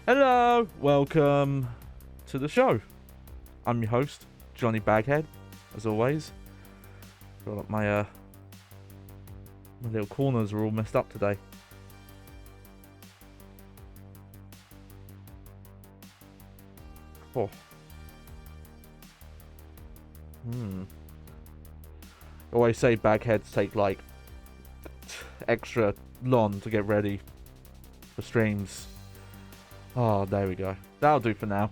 Hello, welcome to the show. I'm your host, Johnny Baghead, as always. Feel like my little corners are all messed up today. Oh. Always say bagheads take like extra long to get ready for streams. Oh, there we go. That'll do for now.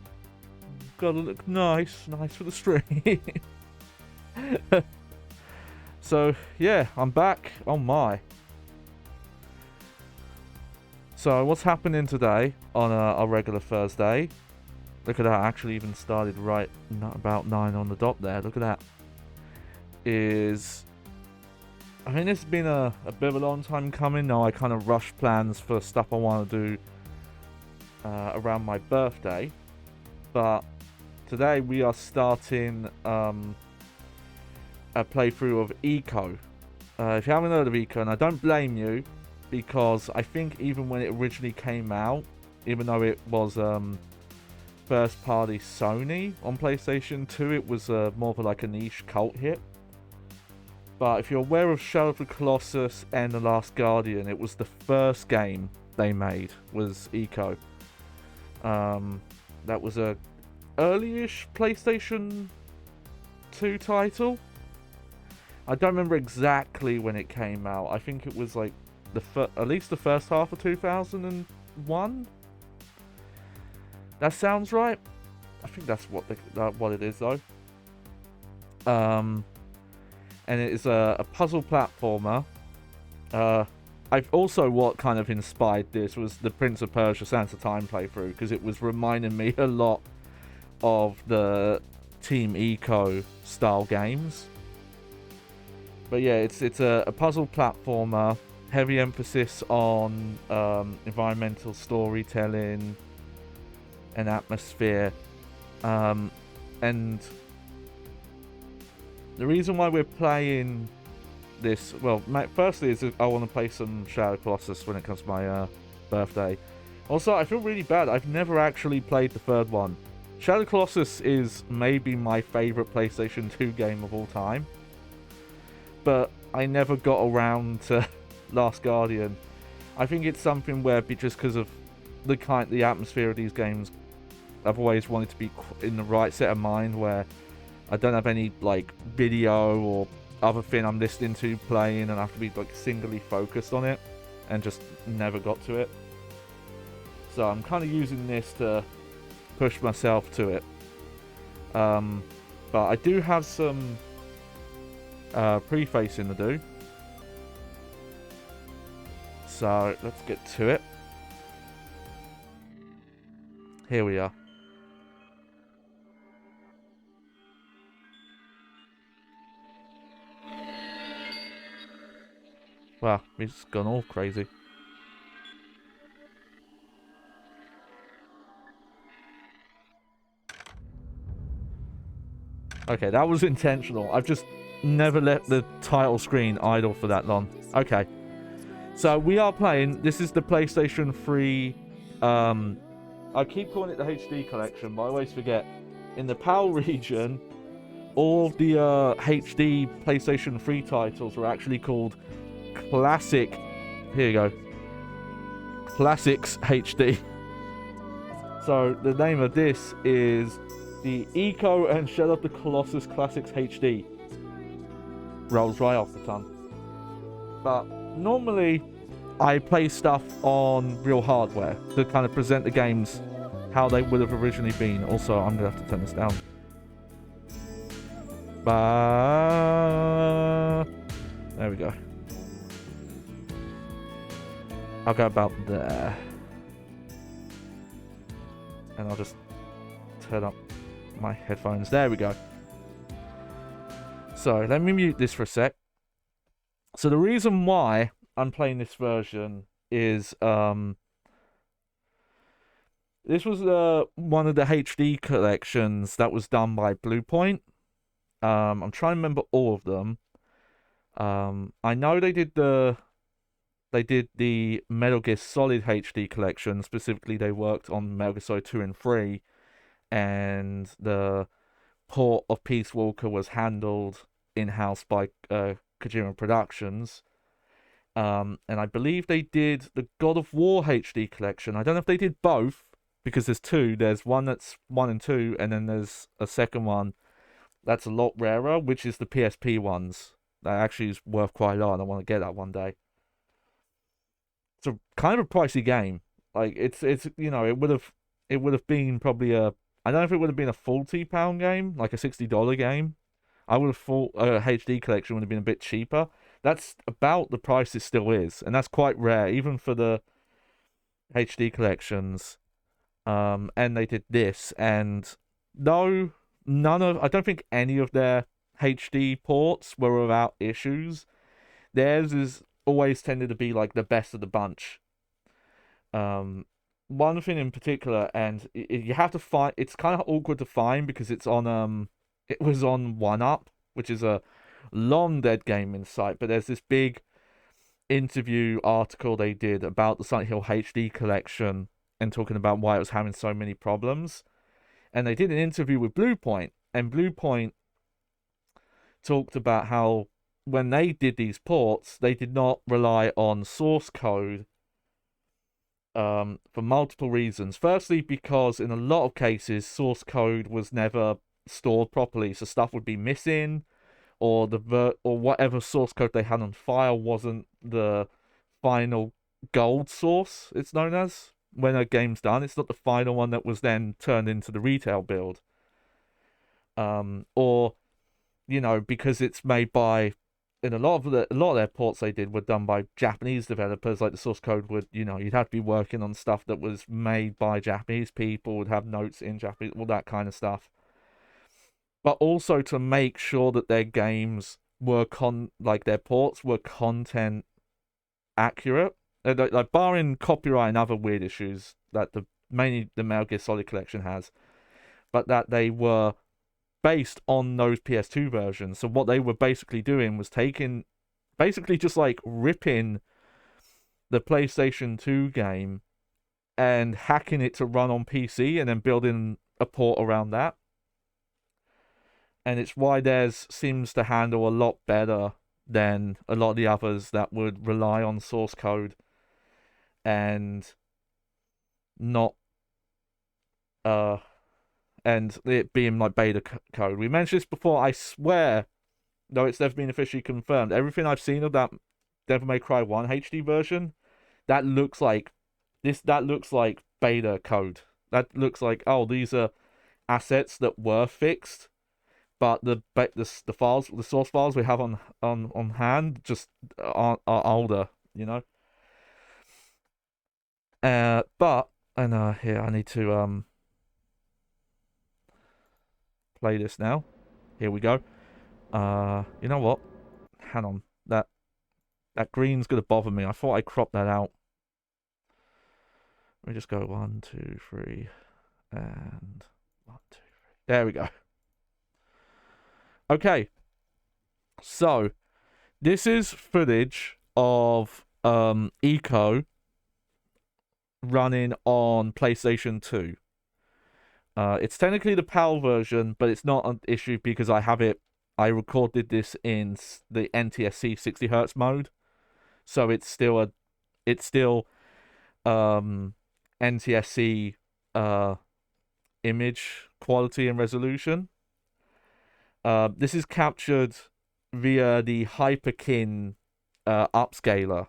Gotta look nice for the stream. So yeah, I'm back. Oh my. So what's happening today on a regular Thursday? Look at that, I actually even started right about 9 on the dot there. Look at that. I mean, this has been a bit of a long time coming. Now I kind of rush plans for stuff I want to do around my birthday. But today we are starting a playthrough of Eco. If you haven't heard of Eco, and I don't blame you, because I think even when it originally came out, even though it was first party Sony on PlayStation 2, it was more of like a niche cult hit. But if you're aware of Shadow of the Colossus and The Last Guardian, it was the first game they made, was Eco. That was a early-ish PlayStation 2 title. I don't remember exactly when it came out. I think it was like at least the first half of 2001. That sounds right. I think that's what it is though. And it is a puzzle platformer. I've also, what kind of inspired this was the Prince of Persia Sands of Time playthrough, because it was reminding me a lot of the Team Eco style games. But yeah, it's a puzzle platformer, heavy emphasis on environmental storytelling and atmosphere. And the reason why we're playing this, well, firstly is I want to play some Shadow Colossus when it comes to my birthday. Also, I feel really bad. I've never actually played the third one. Shadow Colossus is maybe my favorite PlayStation 2 game of all time, but I never got around to Last Guardian. I think it's something where, just because of the atmosphere of these games, I've always wanted to be in the right set of mind where I don't have any like video or other thing I'm listening to playing, and I have to be like singly focused on it, and just never got to it. So I'm kind of using this to push myself to it. But I do have some prefacing to do. So let's get to it. Here we are. Wow, it's gone all crazy. Okay, that was intentional. I've just never let the title screen idle for that long. Okay. So we are playing, this is the PlayStation 3, I keep calling it the HD collection, but I always forget. In the PAL region, all of the HD PlayStation 3 titles were actually called Classic, here you go, Classics HD. So the name of this is the Eco and Shadow of the Colossus Classics HD. Rolls right off the tongue. But normally I play stuff on real hardware to kind of present the games how they would have originally been. Also, I'm gonna have to turn this down. There we go. I'll go about there. And I'll just turn up my headphones. There we go. So, let me mute this for a sec. So, the reason why I'm playing this version is this was one of the HD collections that was done by Bluepoint. I'm trying to remember all of them. I know they did the they did the Metal Gear Solid HD collection. Specifically, they worked on Metal Gear Solid 2 and 3, and the port of Peace Walker was handled in-house by Kojima Productions. And I believe they did the God of War HD collection. I don't know if they did both, because there's two. There's one that's 1 and 2, and then there's a second one that's a lot rarer, which is the PSP ones. That actually is worth quite a lot, and I want to get that one day. It's a kind of a pricey game. Like it's it would have been probably a, I don't know if it would have been a £40 game, like a $60 game. I would have thought a HD collection would have been a bit cheaper. That's about the price it still is, and that's quite rare, even for the HD collections. And they did this, and no, I don't think any of their HD ports were without issues. Theirs is always tended to be like the best of the bunch. One thing in particular, and you have to find. It's kind of awkward to find because it was on 1UP, which is a long dead gaming site. But there's this big interview article they did about the Silent Hill HD collection and talking about why it was having so many problems. And they did an interview with Bluepoint, and Bluepoint talked about how when they did these ports, they did not rely on source code for multiple reasons. Firstly, because in a lot of cases, source code was never stored properly, so stuff would be missing, or or whatever source code they had on file wasn't the final gold source. It's known as, when a game's done, it's not the final one that was then turned into the retail build. Or because it's made by, in a lot of their ports they did were done by Japanese developers. Like the source code would, you'd have to be working on stuff that was made by Japanese people, would have notes in Japanese, all that kind of stuff. But also to make sure that their games were their ports were content accurate, like barring copyright and other weird issues that mainly the Metal Gear Solid collection has, but that they were based on those PS2 versions. So what they were basically doing was basically just like ripping the PlayStation 2 game and hacking it to run on PC and then building a port around that. And it's why theirs seems to handle a lot better than a lot of the others that would rely on source code and not and it being like beta code. We mentioned this before. I swear, though it's never been officially confirmed, everything I've seen of that Devil May Cry 1 HD version, that looks like beta code. That looks like, oh, these are assets that were fixed, but the files, the source files we have on hand just are older, But here I need to play this now. Here we go. You know what? Hang on. That green's gonna bother me. I thought I cropped that out. Let me just go 1, 2, 3, and 1, 2, 3. There we go. Okay. So this is footage of Eco running on PlayStation 2. It's technically the PAL version, but it's not an issue because I recorded this in the NTSC 60 Hz mode, so it's still NTSC image quality and resolution. This is captured via the Hyperkin upscaler.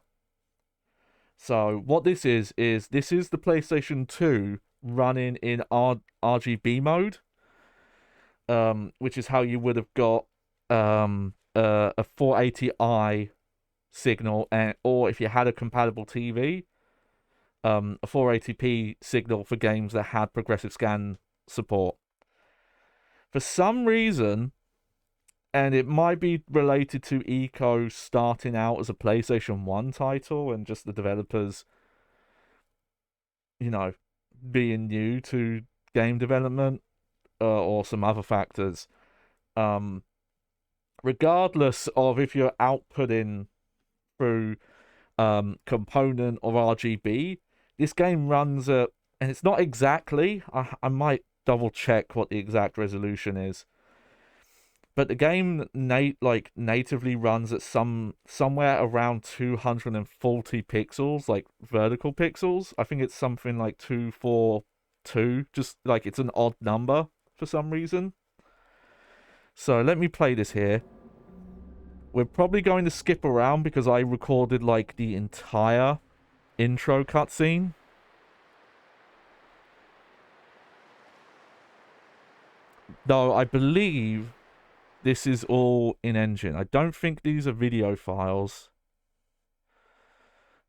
So what this is the PlayStation 2 running in RGB mode, which is how you would have got a 480i signal, or if you had a compatible TV, a 480p signal for games that had progressive scan support. For some reason, and it might be related to Eco starting out as a PlayStation 1 title and just the developers, being new to game development, or some other factors. Regardless of if you're outputting through component of RGB, this game runs at, and it's not exactly, I might double check what the exact resolution is, but the game natively runs at somewhere around 240 pixels, like vertical pixels. I think it's something like 242, just like it's an odd number for some reason. So let me play this here. We're probably going to skip around because I recorded like the entire intro cutscene. Though I believe this is all in-engine. I don't think these are video files.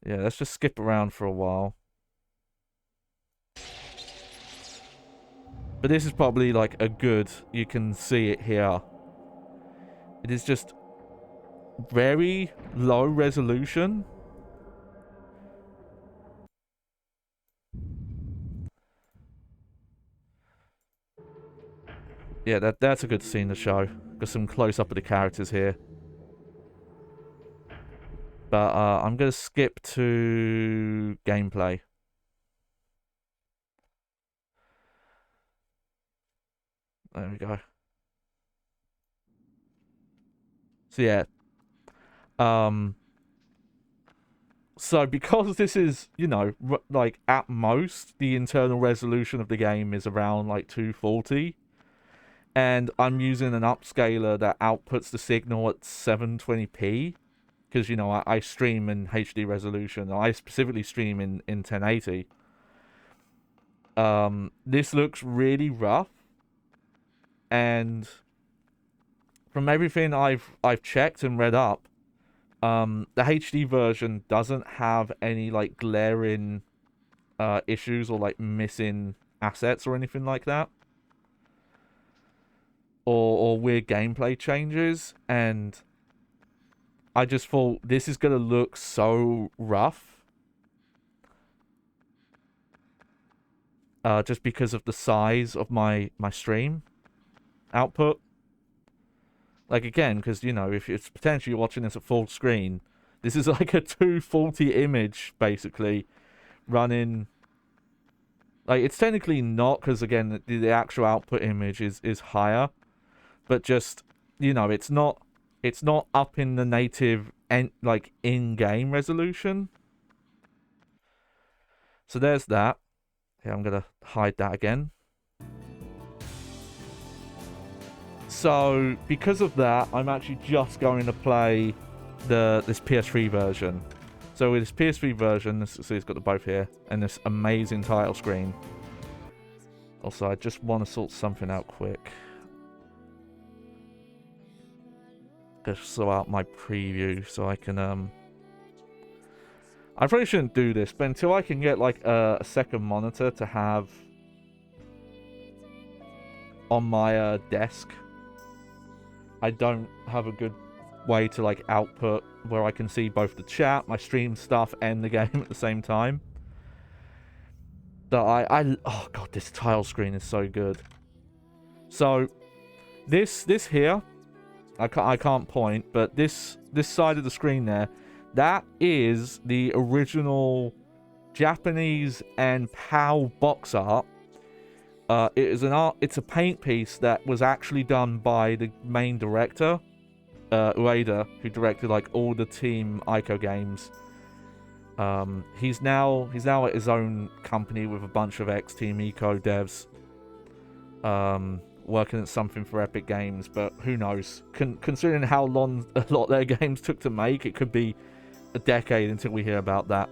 Yeah, let's just skip around for a while. But this is probably like a good, you can see it here. It is just very low resolution. Yeah, that's a good scene to show. Got some close-up of the characters here. But I'm going to skip to gameplay. There we go. So yeah. So because this is, you know, like at most, the internal resolution of the game is around like 240. And I'm using an upscaler that outputs the signal at 720p. Because, you know, I stream in HD resolution. I specifically stream in 1080. This looks really rough. And from everything I've checked and read up, the HD version doesn't have any like glaring issues or like missing assets or anything like that, or weird gameplay changes. And I just thought this is gonna look so rough, just because of the size of my stream output. Like, again, because, you know, if it's potentially watching this at full screen, this is like a 240 image, basically, running. Like, it's technically not, because, again, the actual output image is higher. But just, you know, it's not up in the native, like, in-game resolution. So there's that. Yeah, I'm going to hide that again. So, because of that, I'm actually just going to play this PS3 version. So with this PS3 version, so it's got the both here, and this amazing title screen. Also, I just want to sort something out quick. Just sort out my preview so I can, I probably shouldn't do this, but until I can get, like, a second monitor to have on my desk, I don't have a good way to like output where I can see both the chat, my stream stuff, and the game at the same time. That oh god, this tile screen is so good. So this here, I can't point, but this side of the screen there, that is the original Japanese and PAL box art. It's a paint piece that was actually done by the main director, Ueda, who directed like all the Team Ico games. He's now at his own company with a bunch of ex-Team Ico devs, working at something for Epic Games. But who knows? Considering how long a lot of their games took to make, it could be a decade until we hear about that.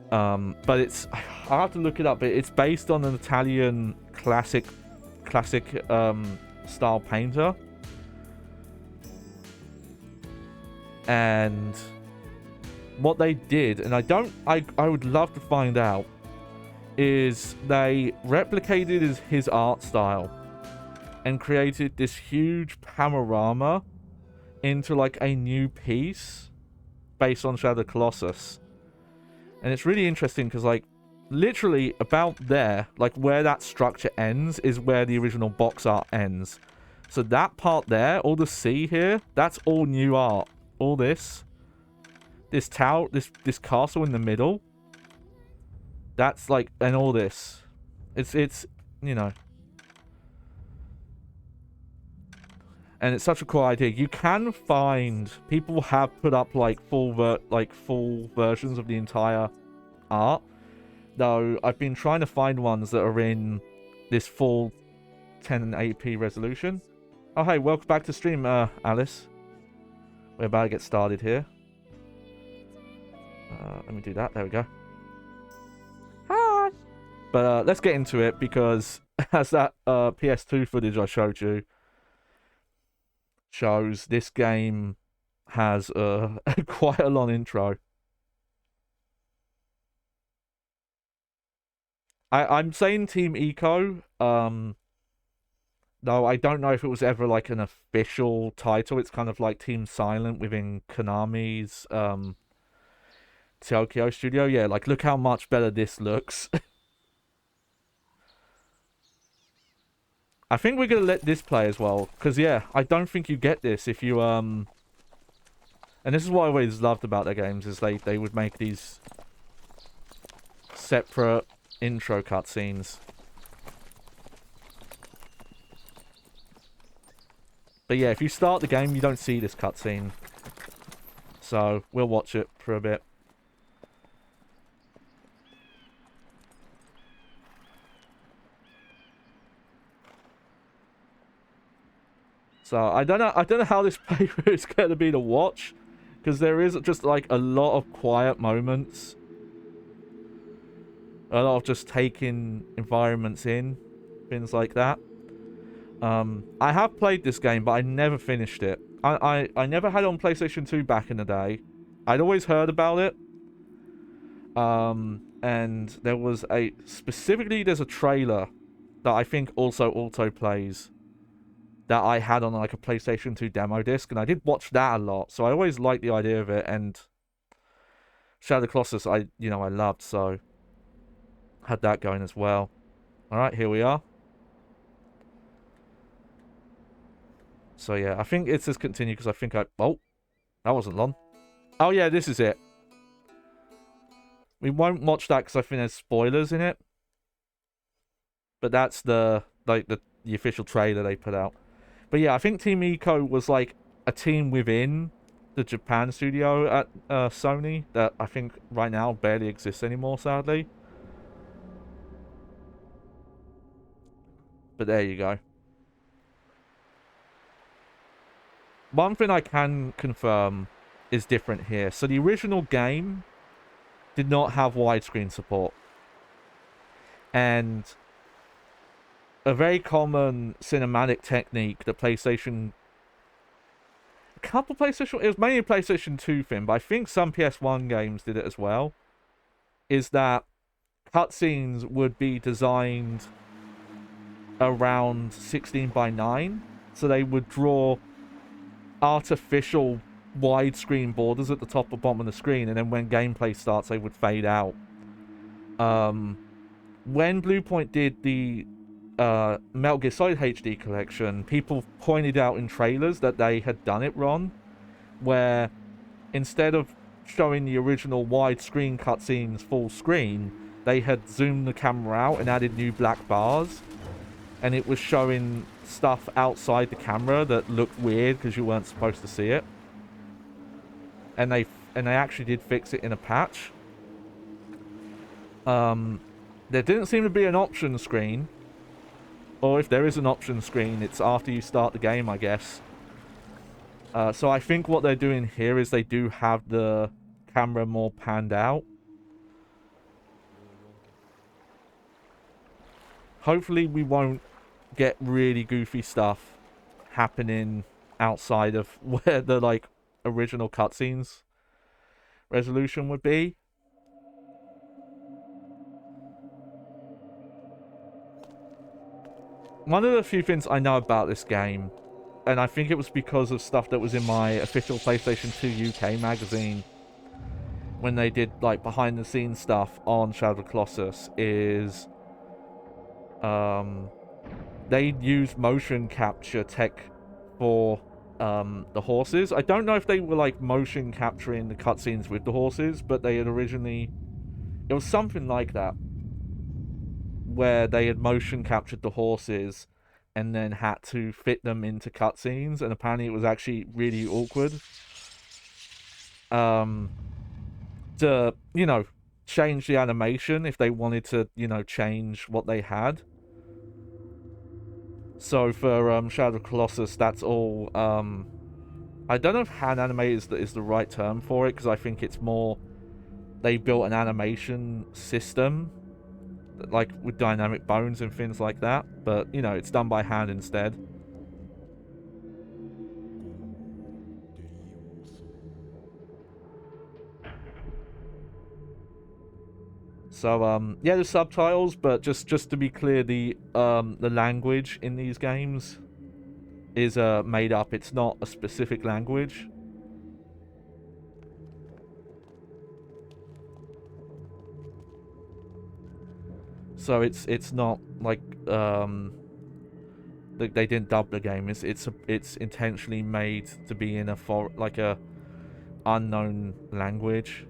But it's, I'll have to look it up, but it's based on an Italian classic style painter. And what they did, and I would love to find out, is they replicated his art style and created this huge panorama into like a new piece based on Shadow Colossus. And it's really interesting because, like, literally about there, like where that structure ends is where the original box art ends. So that part there, all the sea here, that's all new art. All this, This tower, this castle in the middle. That's like, and all this. It's you know. And it's such a cool idea. You can find people have put up like full versions of the entire art. Though I've been trying to find ones that are in this full 1080p resolution. Oh hey, welcome back to stream, Alice. We're about to get started here. Let me do that. There we go. Hi. But let's get into it, because as that PS2 footage I showed you shows, this game has quite a long intro. I'm saying Team Eco, though I don't know if it was ever like an official title. It's kind of like Team Silent within Konami's Tokyo studio. Yeah, like look how much better this looks. I think we're gonna let this play as well, because yeah, I don't think you get this if you and this is what I always loved about their games, is they would make these separate intro cutscenes. But yeah, if you start the game, you don't see this cutscene, so we'll watch it for a bit. So I don't know how this playthrough is going to be to watch, because there is just like a lot of quiet moments, a lot of just taking environments in, things like that. I have played this game, but I never finished it. I never had it on PlayStation 2 back in the day. I'd always heard about it. And there was there's a trailer that I think also auto plays, that I had on like a PlayStation 2 demo disc, and I did watch that a lot, so I always liked the idea of it. And Shadow of the Colossus, I loved, so had that going as well. All right, here we are. So yeah, I think it's just continue, because I think oh, that wasn't long. Oh yeah, this is it. We won't watch that because I think there's spoilers in it, but that's the official trailer they put out. But yeah, I think Team Eco was like a team within the Japan studio at Sony that I think right now barely exists anymore, sadly. But there you go. One thing I can confirm is different here. So the original game did not have widescreen support. And a very common cinematic technique that PlayStation... It was mainly a PlayStation 2 thing, but I think some PS1 games did it as well, is that cutscenes would be designed around 16:9. So they would draw artificial widescreen borders at the top and bottom of the screen, and then when gameplay starts, they would fade out. When Bluepoint did the Metal Gear Solid HD collection, people pointed out in trailers that they had done it wrong, where instead of showing the original widescreen cutscenes full screen, they had zoomed the camera out and added new black bars, and it was showing stuff outside the camera that looked weird because you weren't supposed to see it. And they actually did fix it in a patch. There didn't seem to be an option screen, or if there is an option screen, it's after you start the game, I guess. So I think what they're doing here is they do have the camera more panned out. Hopefully we won't get really goofy stuff happening outside of where the like original cutscenes resolution would be. One of the few things I know about this game, and I think it was because of stuff that was in my official PlayStation 2 UK magazine when they did like behind the scenes stuff on Shadow of the Colossus, is they use motion capture tech for the horses. I don't know if they were like motion capturing the cutscenes with the horses, but they had originally, it was something like that, where they had motion captured the horses and then had to fit them into cutscenes, and apparently it was actually really awkward. To, you know, change the animation if they wanted to, you know, change what they had. So for Shadow of Colossus, that's all, I don't know if hand animated is the right term for it, because I think it's more, they built an animation system, like with dynamic bones and things like that, but, you know, it's done by hand instead. So, yeah, there's subtitles, but just to be clear, the language in these games is made up. It's not a specific language. So it's not like they didn't dub the game. It's intentionally made to be in a unknown language.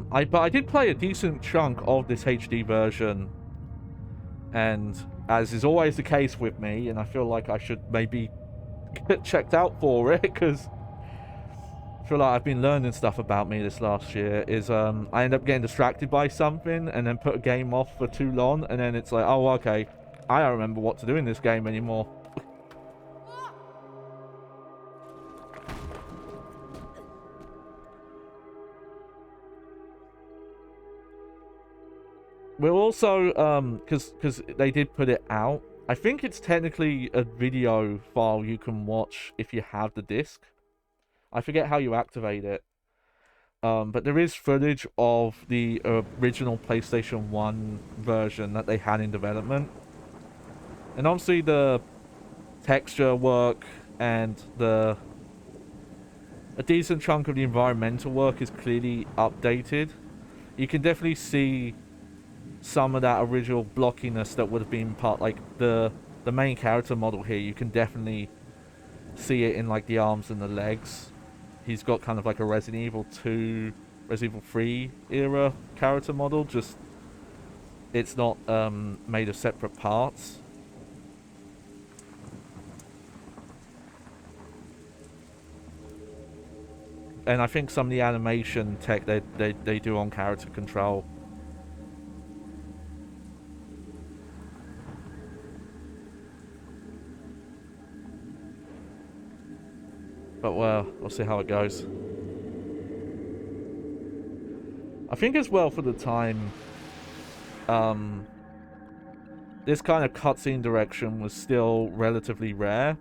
But I did play a decent chunk of this HD version, and as is always the case with me, and I feel like I should maybe get checked out for it, because I feel like I've been learning stuff about me this last year, is I end up getting distracted by something and then put a game off for too long, and then it's like, oh, okay, I don't remember what to do in this game anymore. We'll also, because they did put it out, I think it's technically a video file you can watch if you have the disc. I forget how you activate it. But there is footage of the original PlayStation 1 version that they had in development. And obviously the texture work and a decent chunk of the environmental work is clearly updated. You can definitely see some of that original blockiness that would have been part, like the main character model here. You can definitely see it in like the arms and the legs. He's got kind of like a Resident Evil 2, Resident Evil 3 era character model, just it's not made of separate parts. And I think some of the animation tech they do on character control. But well, we'll see how it goes. I think as well for the time, this kind of cutscene direction was still relatively rare.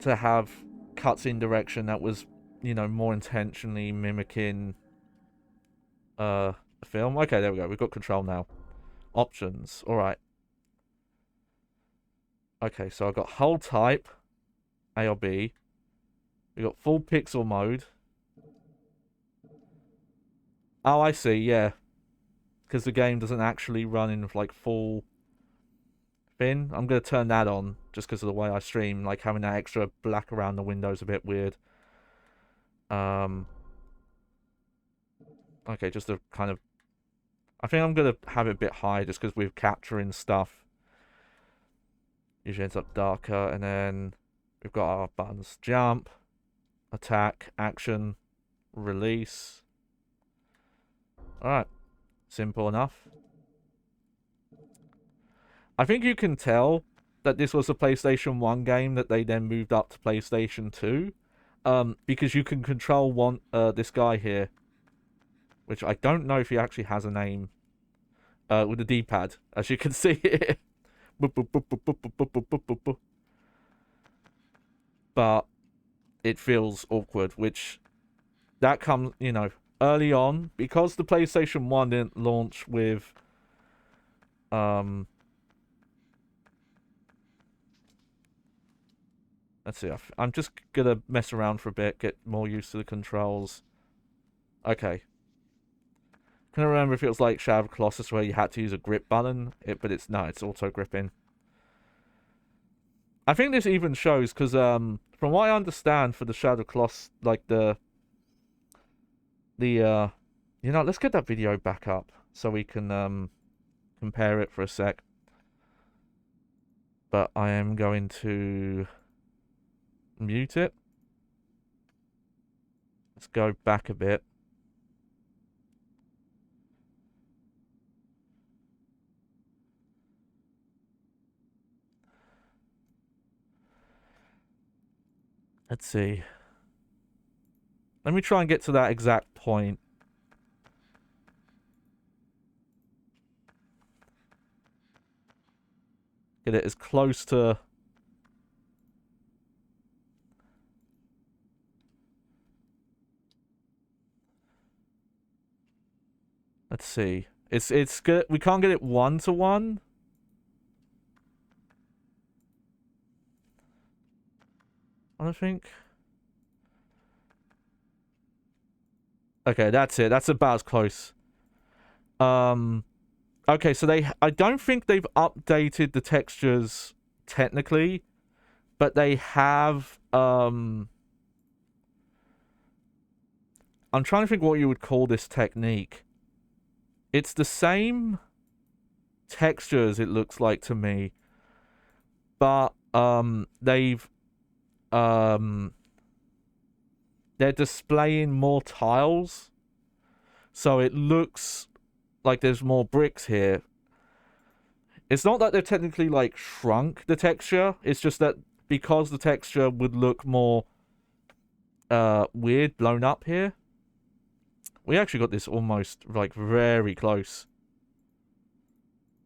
To have cutscene direction that was, you know, more intentionally mimicking a film. Okay, there we go. We've got control now. Options. Alright. Okay, so I've got hold type, A or B. We've got full pixel mode. Oh, I see, yeah. Because the game doesn't actually run in, like, full thing. I'm going to turn that on, just because of the way I stream. Like, having that extra black around the window is a bit weird. Okay, just to kind of... I think I'm going to have it a bit high, just because we're capturing stuff. Usually ends up darker, and then we've got our buttons. Jump, attack, action, release. Alright. Simple enough. I think you can tell that this was a PlayStation 1 game that they then moved up to PlayStation 2. Because you can control this guy here. Which I don't know if he actually has a name. With the D-pad, as you can see here. But it feels awkward, which that comes, you know, early on, because the PlayStation 1 didn't launch with let's see, I'm just gonna mess around for a bit, get more used to the controls. Okay. Couldn't remember if it was like Shadow of Colossus where you had to use a grip button, but it's auto gripping. I think this even shows because from what I understand for the Shadow of Colossus, like you know, let's get that video back up so we can compare it for a sec. But I am going to mute it. Let's go back a bit. Let's see. Let me try and get to that exact point. Get it as close to... Let's see. It's good. We can't get it 1-to-1. I don't think. Okay, that's it. That's about as close. Okay, so I don't think they've updated the textures technically, but they have, I'm trying to think what you would call this technique. It's the same textures, it looks like to me, but, they're displaying more tiles, so it looks like there's more bricks here. It's not that they've technically, like, shrunk the texture. It's just that because the texture would look more weird blown up here. We actually got this almost, like, very close.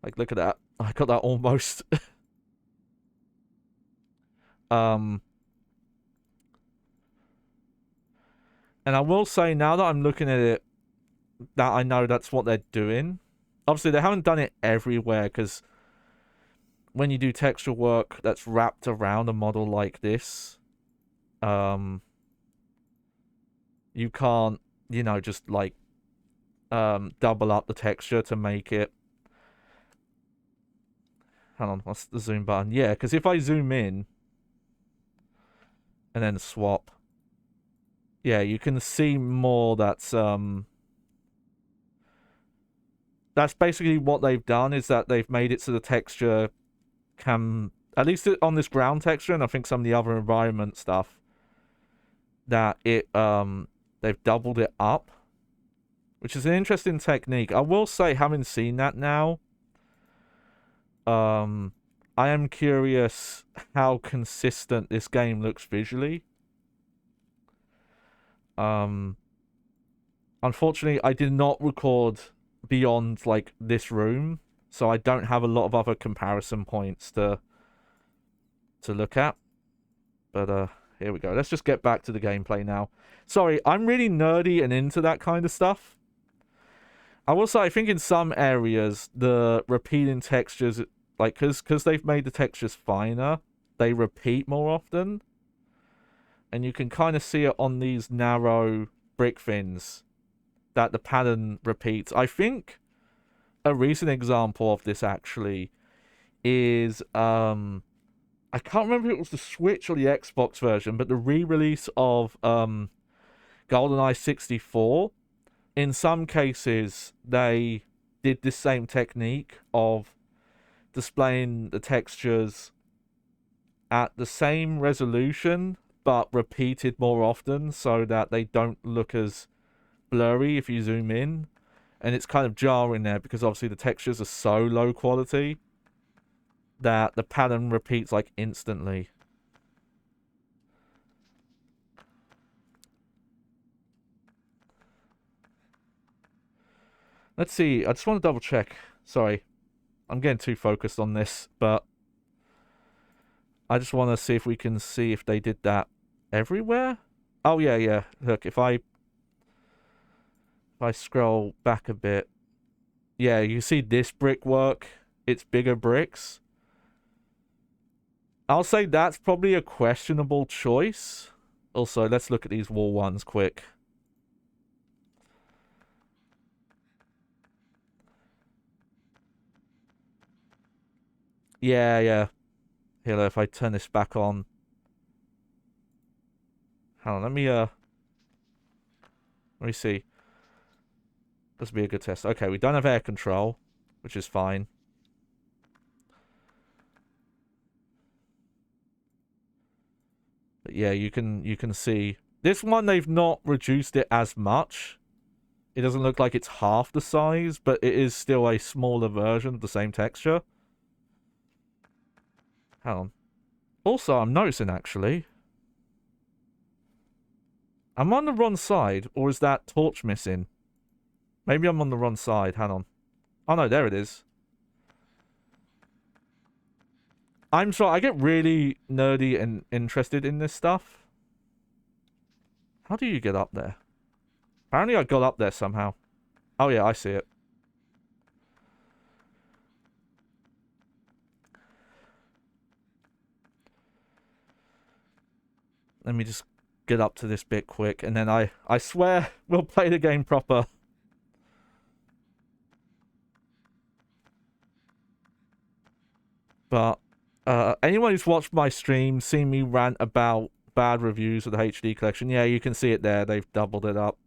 Like, look at that. I got that almost. And I will say, now that I'm looking at it, that I know that's what they're doing. Obviously, they haven't done it everywhere, because when you do texture work that's wrapped around a model like this, you can't, you know, just, like, double up the texture to make it... Hang on, what's the zoom button? Yeah, because if I zoom in, and then swap... Yeah, you can see more that's basically what they've done, is that they've made it so the texture can, at least on this ground texture, and I think some of the other environment stuff, that they've doubled it up, which is an interesting technique. I will say, having seen that now, I am curious how consistent this game looks visually. Unfortunately, I did not record beyond, like, this room, so I don't have a lot of other comparison points to look at. But, here we go. Let's just get back to the gameplay now. Sorry, I'm really nerdy and into that kind of stuff. I will say, I think in some areas, the repeating textures, like, because they've made the textures finer, they repeat more often. And you can kind of see it on these narrow brick things, that the pattern repeats. I think a recent example of this, actually, is, I can't remember if it was the Switch or the Xbox version, but the re-release of GoldenEye 64. In some cases, they did the same technique of displaying the textures at the same resolution, but repeated more often, so that they don't look as blurry if you zoom in. And it's kind of jarring there, because obviously the textures are so low quality that the pattern repeats, like, instantly. Let's see, I just want to double check. Sorry, I'm getting too focused on this, but I just want to see if we can see if they did that everywhere. Oh, yeah. Look, if I scroll back a bit, yeah, you see this brickwork. It's bigger bricks. I'll say that's probably a questionable choice. Also, let's look at these wall ones quick. Yeah, yeah. Here, if I turn this back on. Hang on, let me see. This will be a good test. Okay, we don't have air control, which is fine. But yeah, you can see this one. They've not reduced it as much. It doesn't look like it's half the size, but it is still a smaller version of the same texture. Hang on. Also, I'm noticing actually, I'm on the wrong side, or is that torch missing? Maybe I'm on the wrong side. Hang on. Oh no, there it is. I'm sorry, I get really nerdy and interested in this stuff. How do you get up there? Apparently I got up there somehow. Oh yeah, I see it. Let me just get up to this bit quick, and then I swear we'll play the game proper. But anyone who's watched my stream, seen me rant about bad reviews of the HD collection, yeah, you can see it there. They've doubled it up.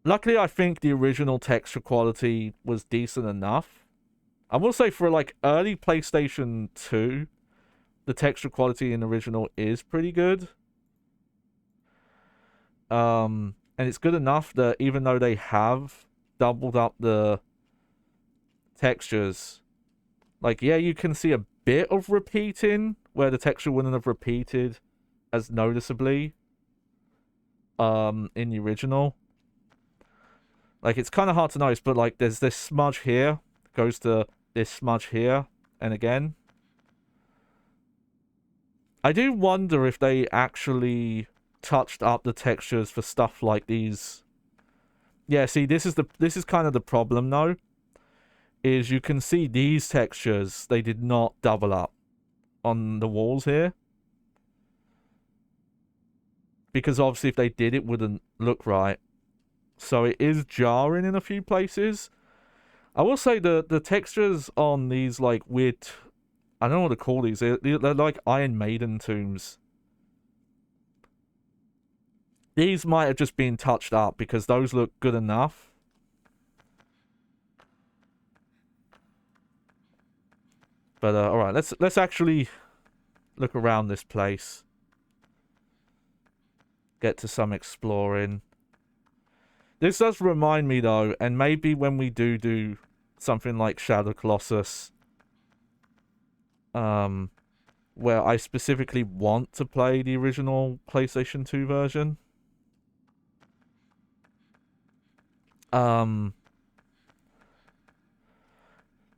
Luckily, I think the original texture quality was decent enough. I will say for like early PlayStation 2, the texture quality in the original is pretty good. And it's good enough that even though they have doubled up the textures, like, yeah, you can see a bit of repeating where the texture wouldn't have repeated as noticeably in the original. Like, it's kind of hard to notice, but like there's this smudge here, goes to this smudge here, and again. I do wonder if they actually touched up the textures for stuff like these. Yeah, see, this is kind of the problem though. Is you can see these textures, they did not double up on the walls here. Because obviously if they did, it wouldn't look right. So it is jarring in a few places. I will say the textures on these like weird, I don't know what to call these. They're like Iron Maiden tombs. These might have just been touched up because those look good enough. But all right, let's actually look around this place. Get to some exploring. This does remind me though, and maybe when we do something like Shadow Colossus, where I specifically want to play the original PlayStation 2 version.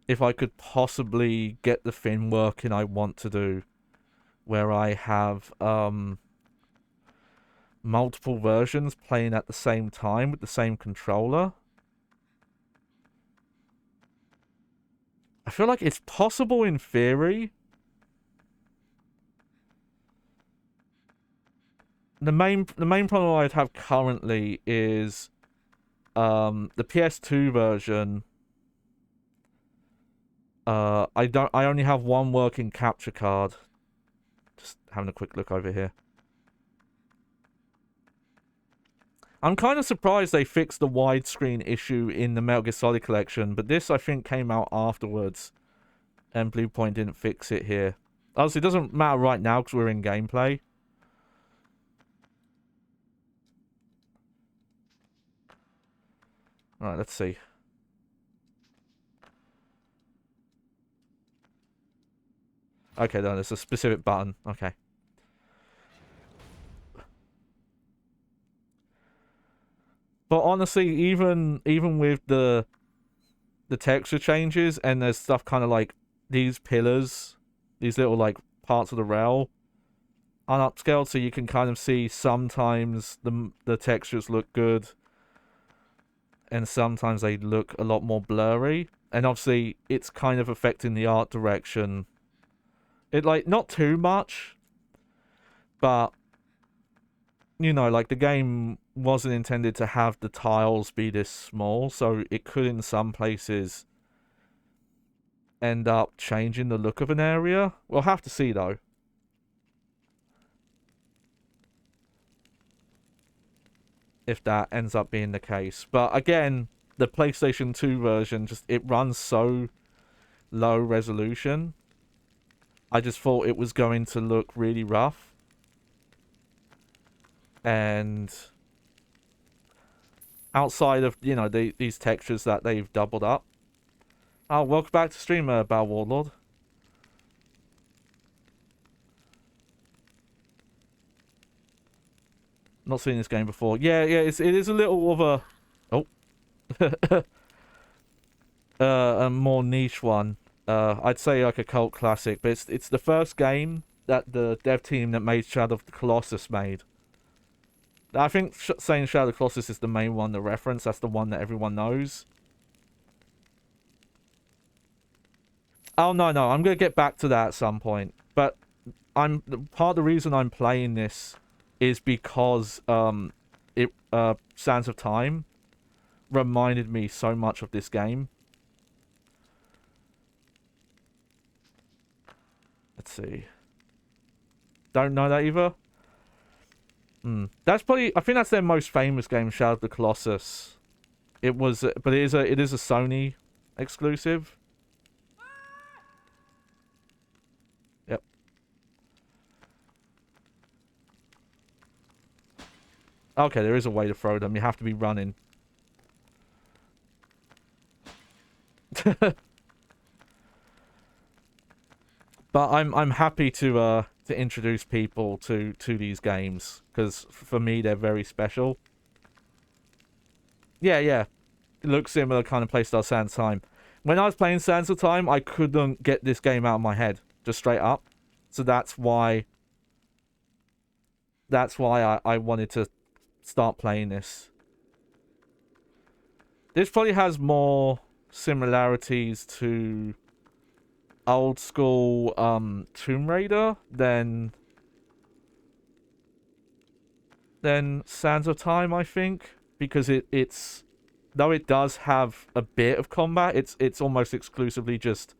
If I could possibly get the thing working I want to do, where I have multiple versions playing at the same time with the same controller. I feel like it's possible in theory. The main problem I'd have currently is the PS2 version. I only have one working capture card. Just having a quick look over here. I'm kind of surprised they fixed the widescreen issue in the Metal Gear Solid collection, but this I think came out afterwards, and Bluepoint didn't fix it here. Obviously, it doesn't matter right now because we're in gameplay. Alright, let's see. Okay, then there's a specific button. Okay. But honestly, even with the texture changes, and there's stuff kind of like these pillars, these little like parts of the rail unupscaled, so you can kind of see sometimes the textures look good, and sometimes they look a lot more blurry. And obviously, it's kind of affecting the art direction. It like not too much, but you know, like the game wasn't intended to have the tiles be this small, so it could in some places end up changing the look of an area. We'll have to see, though. If that ends up being the case. But again, the PlayStation 2 version, it runs so low resolution. I just thought it was going to look really rough. And outside of, you know, these textures that they've doubled up. Oh, welcome back to stream, Bow Warlord. Not seen this game before. Yeah, it is a little of a... Oh. A more niche one. I'd say like a cult classic, but it's the first game that the dev team that made Shadow of the Colossus made. I think saying Shadow of the Colossus is the main one to reference. That's the one that everyone knows. Oh, no, I'm going to get back to that at some point. But part of the reason I'm playing this is because Sands of Time reminded me so much of this game. Let's see. Don't know that either. That's probably... I think that's their most famous game, Shadow of the Colossus. It was... But it is a Sony exclusive. Yep. Okay, there is a way to throw them. You have to be running. But I'm happy to introduce people to these games, because for me they're very special. Yeah. It looks similar kind of playstyle Sands of Time. When I was playing Sands of Time, I couldn't get this game out of my head, just straight up. So that's why I wanted to start playing this. This probably has more similarities to old school Tomb Raider than Sands of Time, I think, because it's though it does have a bit of combat, it's almost exclusively just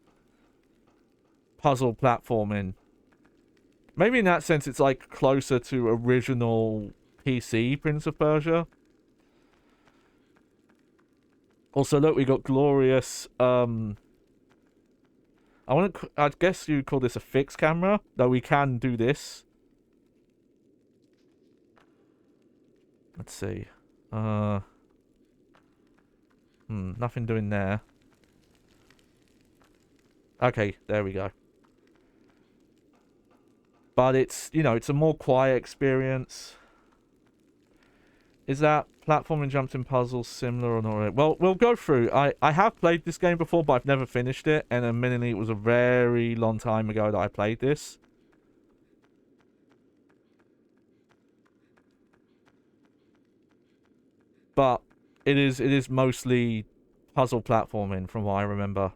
puzzle platforming. Maybe in that sense it's like closer to original PC Prince of Persia. Also, look, we got glorious I guess you'd call this a fixed camera, though we can do this. Let's see. Nothing doing there. Okay, there we go. But it's, you know, it's a more quiet experience. Is that platforming jumps in puzzles similar or not? Well, we'll go through. I have played this game before, but I've never finished it. And admittedly, it was a very long time ago that I played this. But it is mostly puzzle platforming from what I remember.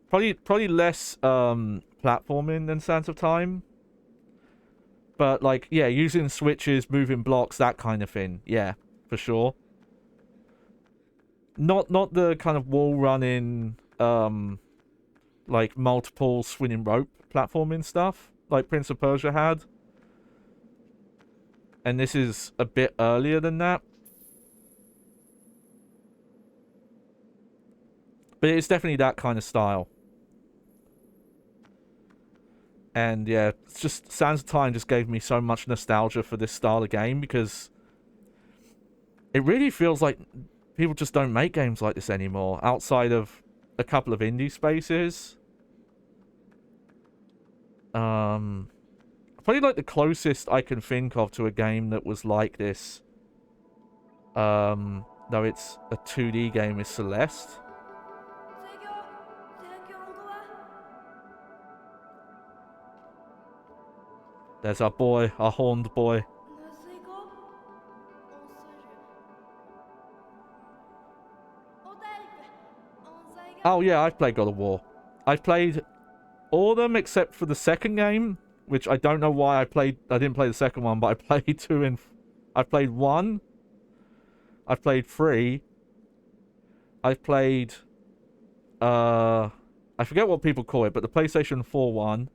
Probably less platforming than Sands of Time. But, like, yeah, using switches, moving blocks, that kind of thing. Yeah, for sure. Not the kind of wall running, like, multiple swinging rope platforming stuff, like Prince of Persia had. And this is a bit earlier than that. But it's definitely that kind of style. And yeah, it's just Sands of Time just gave me so much nostalgia for this style of game, because it really feels like people just don't make games like this anymore, outside of a couple of indie spaces. Probably like the closest I can think of to a game that was like this, though it's a 2D game, is Celeste. There's our boy, our horned boy. Oh yeah, I've played God of War. I've played all of them except for the second game, which I don't know why I didn't play the second one, but I played 2 and... I've played 1. I've played 3. I've played I forget what people call it, but the PlayStation 4 one.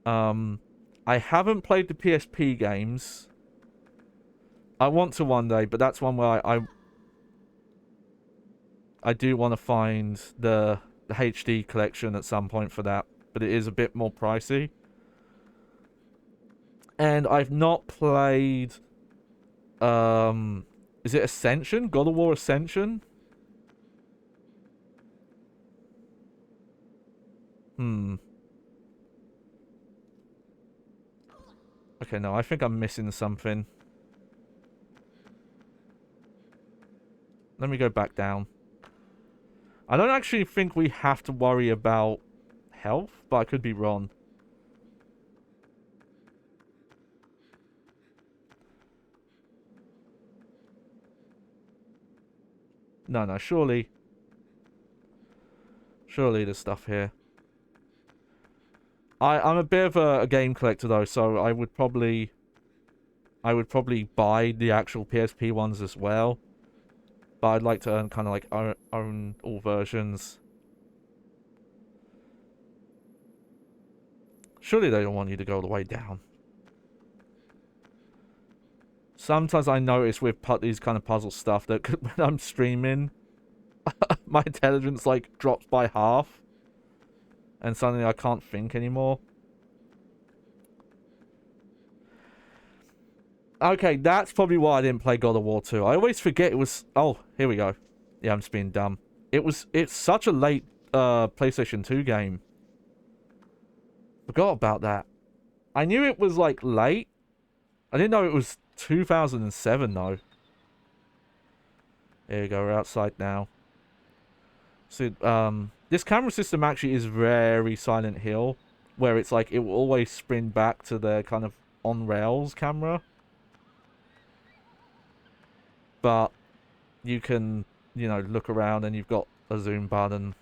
I haven't played the PSP games. I want to one day, but that's one where I do want to find the HD collection at some point for that, but it is a bit more pricey. And I've not played, is it Ascension? God of War Ascension? Okay, no, I think I'm missing something. Let me go back down. I don't actually think we have to worry about health, but I could be wrong. No, surely there's stuff here. I'm a bit of a game collector though, so I would probably buy the actual PSP ones as well. But I'd like to own kind of like own all versions. Surely they don't want you to go all the way down. Sometimes I notice with these kind of puzzle stuff that when I'm streaming, my intelligence like drops by half. And suddenly I can't think anymore. Okay, that's probably why I didn't play God of War 2. I always forget it was... Oh, here we go. Yeah, I'm just being dumb. It's such a late PlayStation 2 game. Forgot about that. I knew it was like late. I didn't know it was 2007 though. There you go, we're outside now. So, this camera system actually is very Silent Hill, where it's like it will always spin back to the kind of on-rails camera. But you can, you know, look around and you've got a zoom button.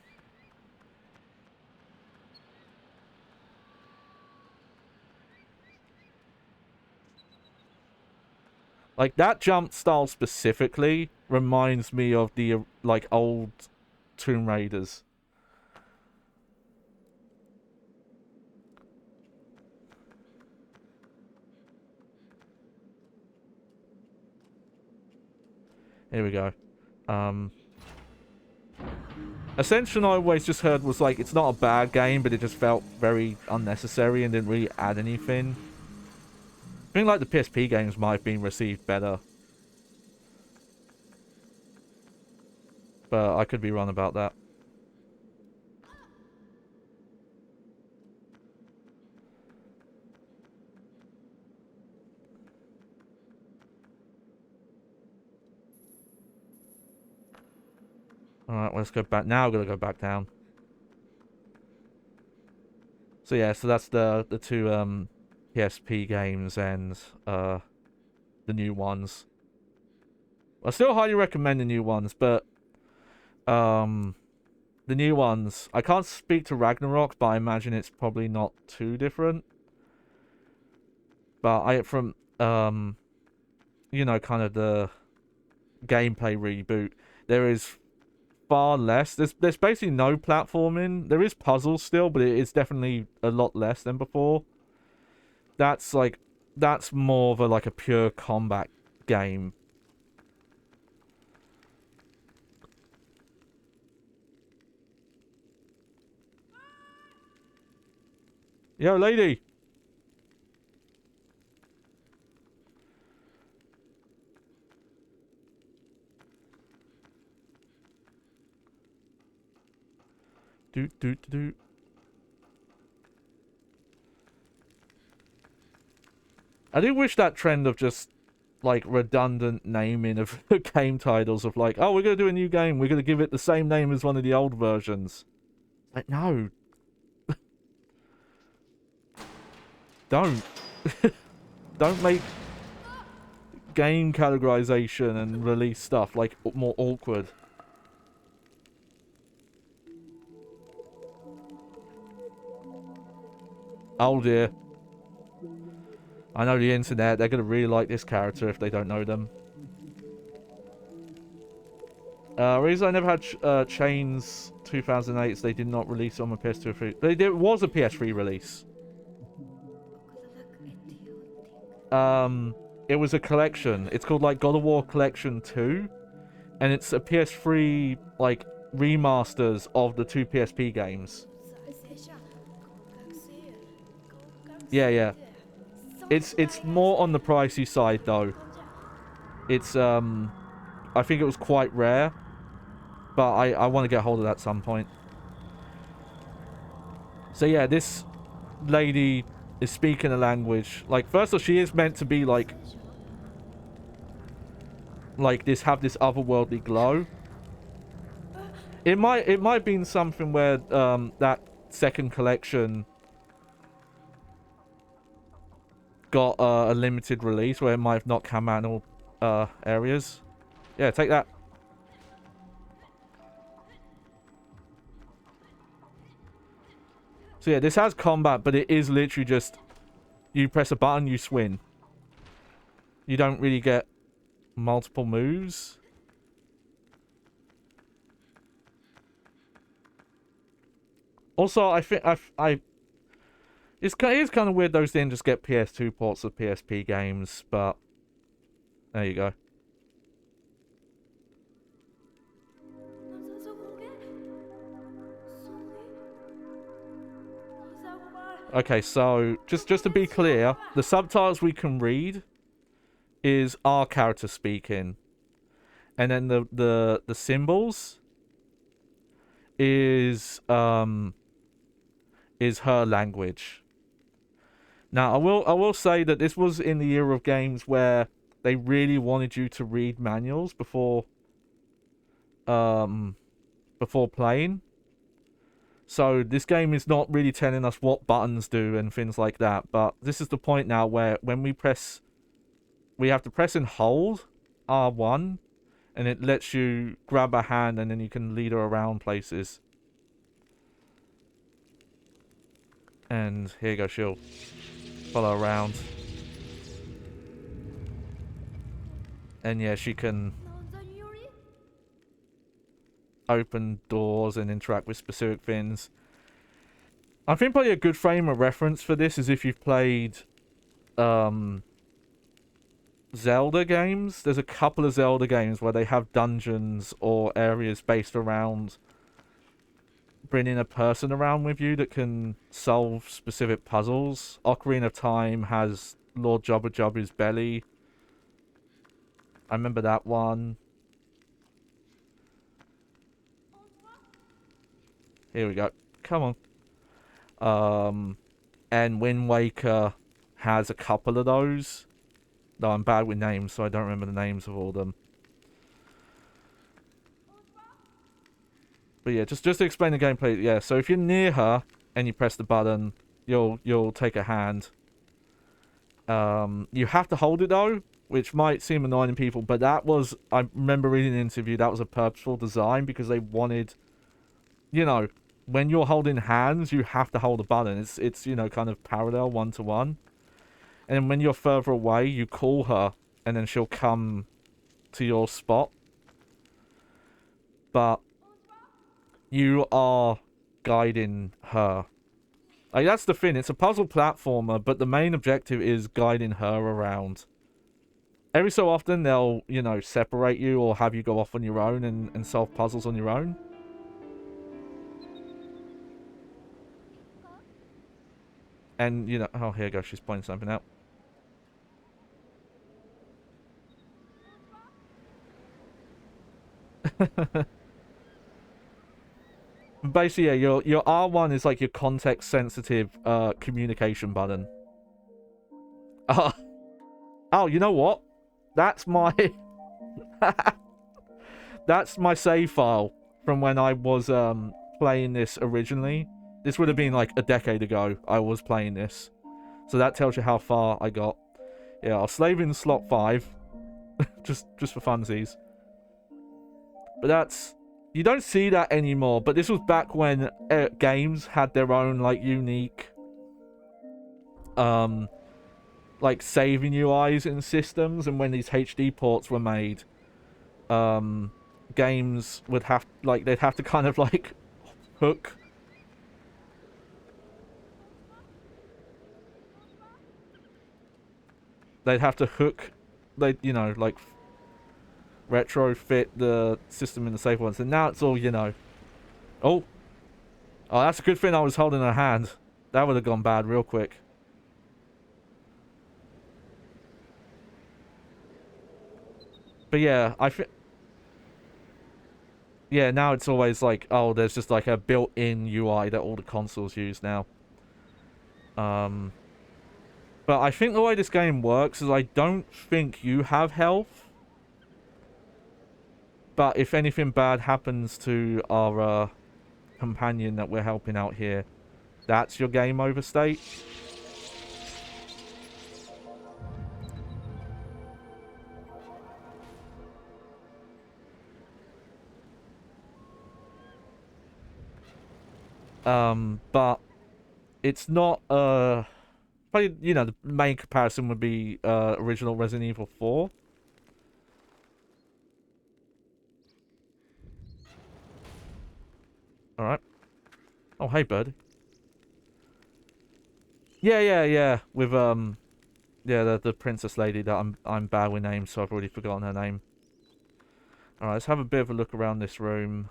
Like, that jump style specifically reminds me of the, like, old Tomb Raiders. Here we go. Ascension I always just heard was like, it's not a bad game, but it just felt very unnecessary and didn't really add anything. I think like the PSP games might have been received better. But I could be wrong about that. Alright, let's go back. Now I'm going to go back down. So yeah, so that's the two PSP games and the new ones. I still highly recommend the new ones, but the new ones, I can't speak to Ragnarok, but I imagine it's probably not too different. But from you know, kind of the gameplay reboot, there is far less. There's basically no platforming. There is puzzles still, but it is definitely a lot less than before. That's more of a like a pure combat game. Yo, lady. Do. I do wish that trend of just like redundant naming of game titles of like, oh, we're gonna do a new game, we're gonna give it the same name as one of the old versions. Like, no. Don't. Don't make game categorization and release stuff like more awkward. Oh dear. I know the internet, they're gonna really like this character if they don't know them. Reason I never had Chains 2008 is they did not release it on my PS2 or 3. It was a PS3 release. It was a collection. It's called like God of War Collection 2. And it's a PS3 like remasters of the two PSP games. Yeah. It's more on the pricey side though. It's I think it was quite rare. But I want to get hold of that at some point. So yeah, this lady is speaking a language. Like, first of all, she is meant to be like this, have this otherworldly glow. It might have been something where that second collection got a limited release where it might have not come out in all areas. Yeah, take that. So yeah, this has combat, but it is literally just you press a button, you swing. You don't really get multiple moves. Also, I think it is kind of weird those didn't just get PS2 ports of PSP games, but there you go. Okay, so just to be clear, the subtitles we can read is our character speaking, and then the symbols is her language. Now, I will say that this was in the era of games where they really wanted you to read manuals before playing. So this game is not really telling us what buttons do and things like that. But this is the point now where when we have to press and hold R1, and it lets you grab a hand and then you can lead her around places. And here you go, she'll follow around. And yeah, she can open doors and interact with specific things. I think probably a good frame of reference for this is if you've played Zelda games. There's a couple of Zelda games where they have dungeons or areas based around bringing a person around with you that can solve specific puzzles. Ocarina of Time has Lord Jubba Jubba's belly. I remember that one. Here we go. Come on. And Wind Waker has a couple of those. No, I'm bad with names, so I don't remember the names of all of them. But yeah, just to explain the gameplay, yeah, so if you're near her and you press the button, you'll take a hand. You have to hold it though, which might seem annoying to people, but that was, I remember reading an interview, that was a purposeful design because they wanted, you know, when you're holding hands, you have to hold a button. It's you know, kind of parallel, one-to-one. And then when you're further away, you call her, and then she'll come to your spot. But you are guiding her. Like, that's the thing. It's a puzzle platformer, but the main objective is guiding her around. Every so often, they'll, you know, separate you or have you go off on your own and solve puzzles on your own. And, you know... Oh, here you go. She's pointing something out. Basically, yeah, your R1 is like your context-sensitive communication button. Oh, you know what? That's my... That's my save file from when I was playing this originally. This would have been like a decade ago I was playing this. So that tells you how far I got. Yeah, I'll slave in slot 5. just for funsies. But that's... You don't see that anymore, but this was back when games had their own, like, unique, like, saving UIs in systems, and when these HD ports were made, games would have, like, they'd have to kind of, like, hook. They'd have to hook, you know, like, retrofit the system in the safe ones. And now it's all, you know. Oh. Oh, that's a good thing I was holding her hand. That would have gone bad real quick. But yeah, yeah, now it's always like, oh, there's just like a built-in UI that all the consoles use now. But I think the way this game works is I don't think you have health. But if anything bad happens to our companion that we're helping out here, that's your game over state. But it's not, probably, you know, the main comparison would be, original Resident Evil 4. Alright. Oh, hey, bud. Yeah. With, yeah, the princess lady that I'm bad with names, so I've already forgotten her name. Alright, let's have a bit of a look around this room.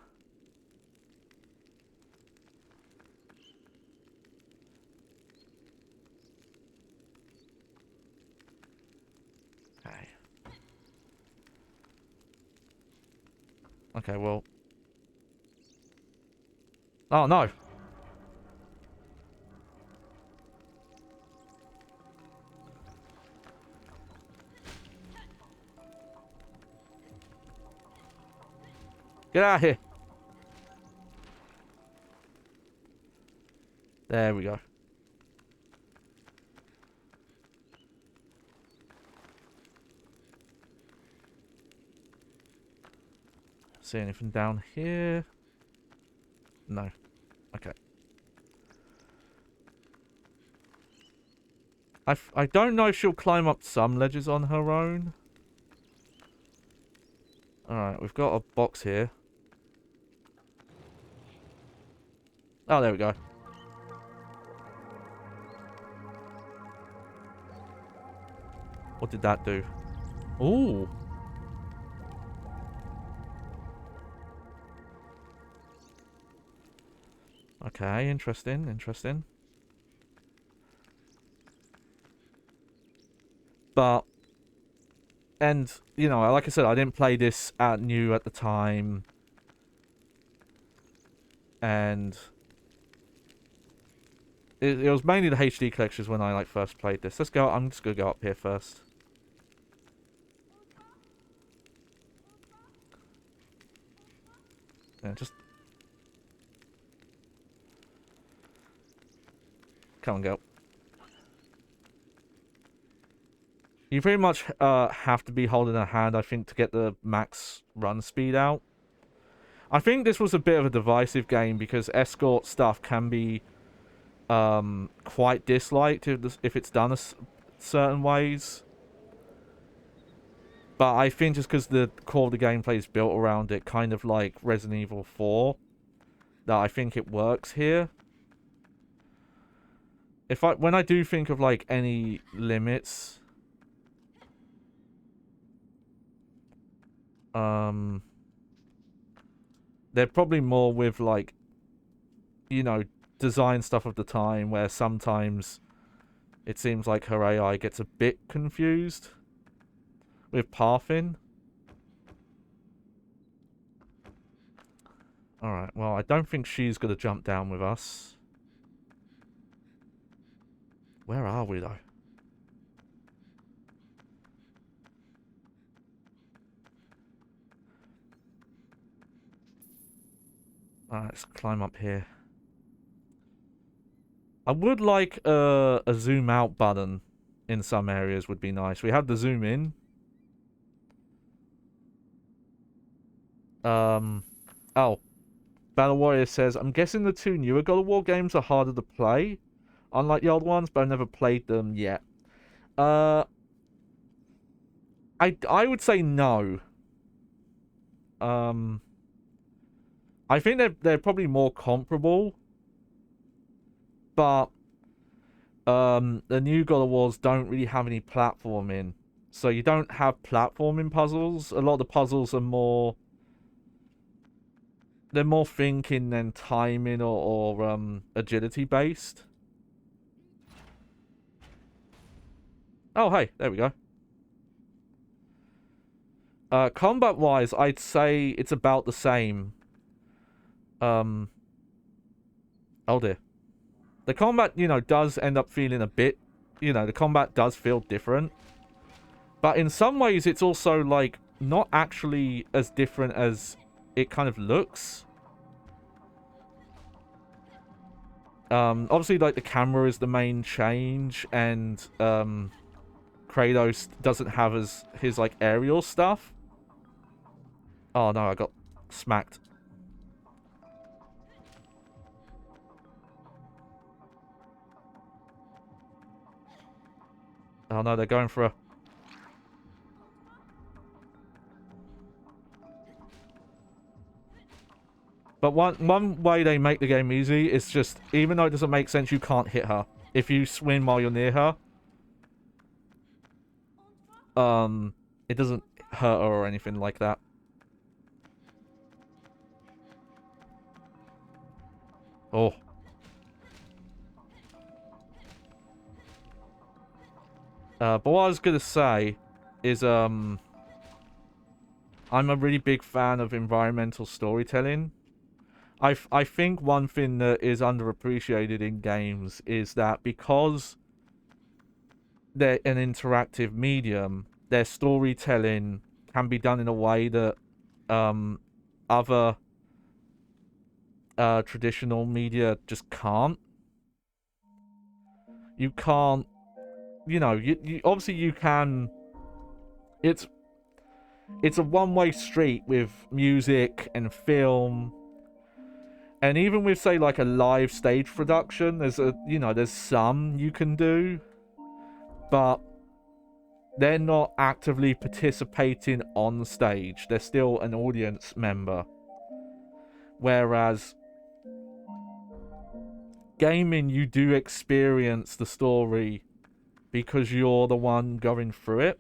Okay, well. Oh, no. Get out of here. There we go. See anything down here? No. Okay. I don't know if she'll climb up some ledges on her own. Alright, we've got a box here. Oh, there we go. What did that do? Ooh. Okay, interesting. But, and, you know, like I said, I didn't play this new at the time. And it was mainly the HD collections when I, like, first played this. Let's go, I'm just gonna go up here first. Yeah, just... Come on, go. You pretty much have to be holding a hand, I think, to get the max run speed out. I think this was a bit of a divisive game because escort stuff can be quite disliked if it's done certain ways. But I think just because the core of the gameplay is built around it, kind of like Resident Evil 4, that I think it works here. When I do think of like any limits, they're probably more with like, you know, design stuff of the time where sometimes it seems like her AI gets a bit confused with pathing. Alright, well, I don't think she's gonna jump down with us. Where are we, though? Alright, let's climb up here. I would like a zoom out button in some areas would be nice. We have the zoom in. Oh. Battle Warrior says, I'm guessing the two newer God of War games are harder to play, unlike the old ones, but I've never played them yet. I would say no. I think they're probably more comparable, but the new God of Wars don't really have any platforming, so you don't have platforming puzzles. A lot of the puzzles are more thinking than timing or agility based. Oh hey, there we go. Combat wise, I'd say it's about the same. Oh dear. The combat, does end up feeling a bit, the combat does feel different. But in some ways, it's also, like, not actually as different as it kind of looks. Obviously, like, the camera is the main change, and, Kratos doesn't have his, like, aerial stuff. Oh, no, I got smacked. Oh, no, they're going for a... But one way they make the game easy is just, even though it doesn't make sense, you can't hit her. If you swing while you're near her, it doesn't hurt her or anything like that. Oh. But what I was gonna say is, I'm a really big fan of environmental storytelling. I think one thing that is underappreciated in games is that because they're an interactive medium, their storytelling can be done in a way that other traditional media just can't. You can't, you obviously you can. It's a one-way street with music and film. And even with, say, like a live stage production, there's some you can do, but they're not actively participating on stage. They're still an audience member. Whereas gaming, you do experience the story because you're the one going through it.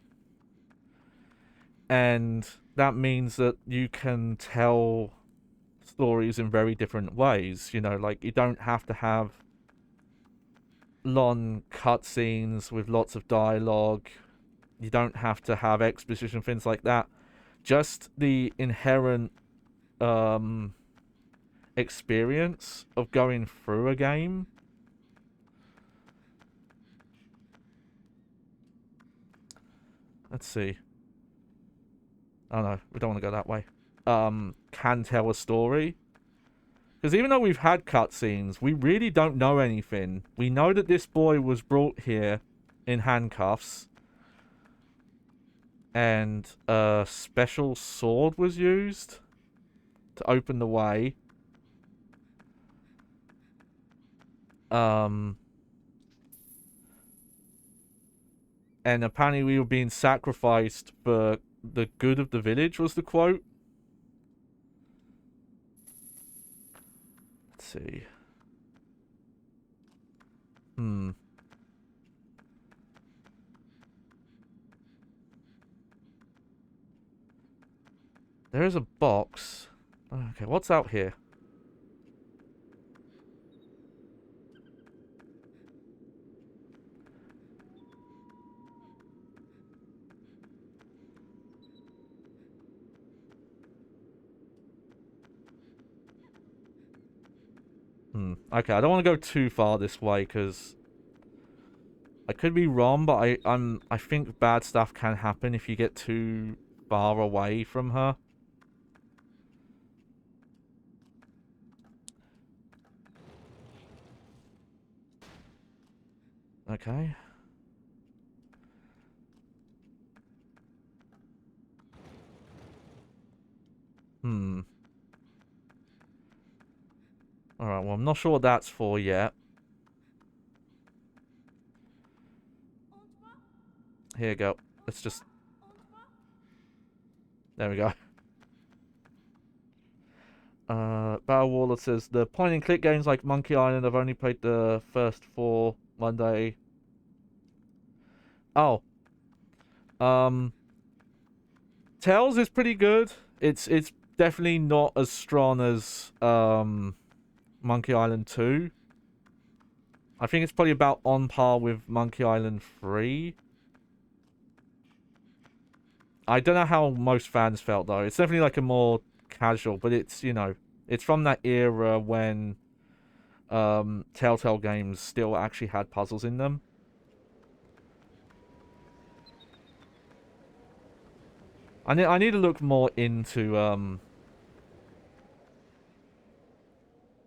And that means that you can tell stories in very different ways. Like, you don't have to have long cutscenes with lots of dialogue. You don't have to have exposition, things like that. Just the inherent experience of going through a game. Let's see. Oh no, we don't want to go that way. Can tell a story. Because even though we've had cutscenes, we really don't know anything. We know that this boy was brought here in handcuffs. And a special sword was used to open the way. And apparently we were being sacrificed for the good of the village, was the quote. Let's see. There is a box. Okay, what's out here? Okay, I don't want to go too far this way because I could be wrong, but I think bad stuff can happen if you get too far away from her. Okay. Alright, well, I'm not sure what that's for yet. Here you go. Let's just... There we go. Battle Warlord says the point and click games like Monkey Island, I've only played the first 4 one day. Oh. Tails is pretty good. It's definitely not as strong as Monkey Island 2. I think it's probably about on par with Monkey Island 3. I don't know how most fans felt though. It's definitely like a more casual, but it's, you know, it's from that era when Telltale games still actually had puzzles in them. I need to look more into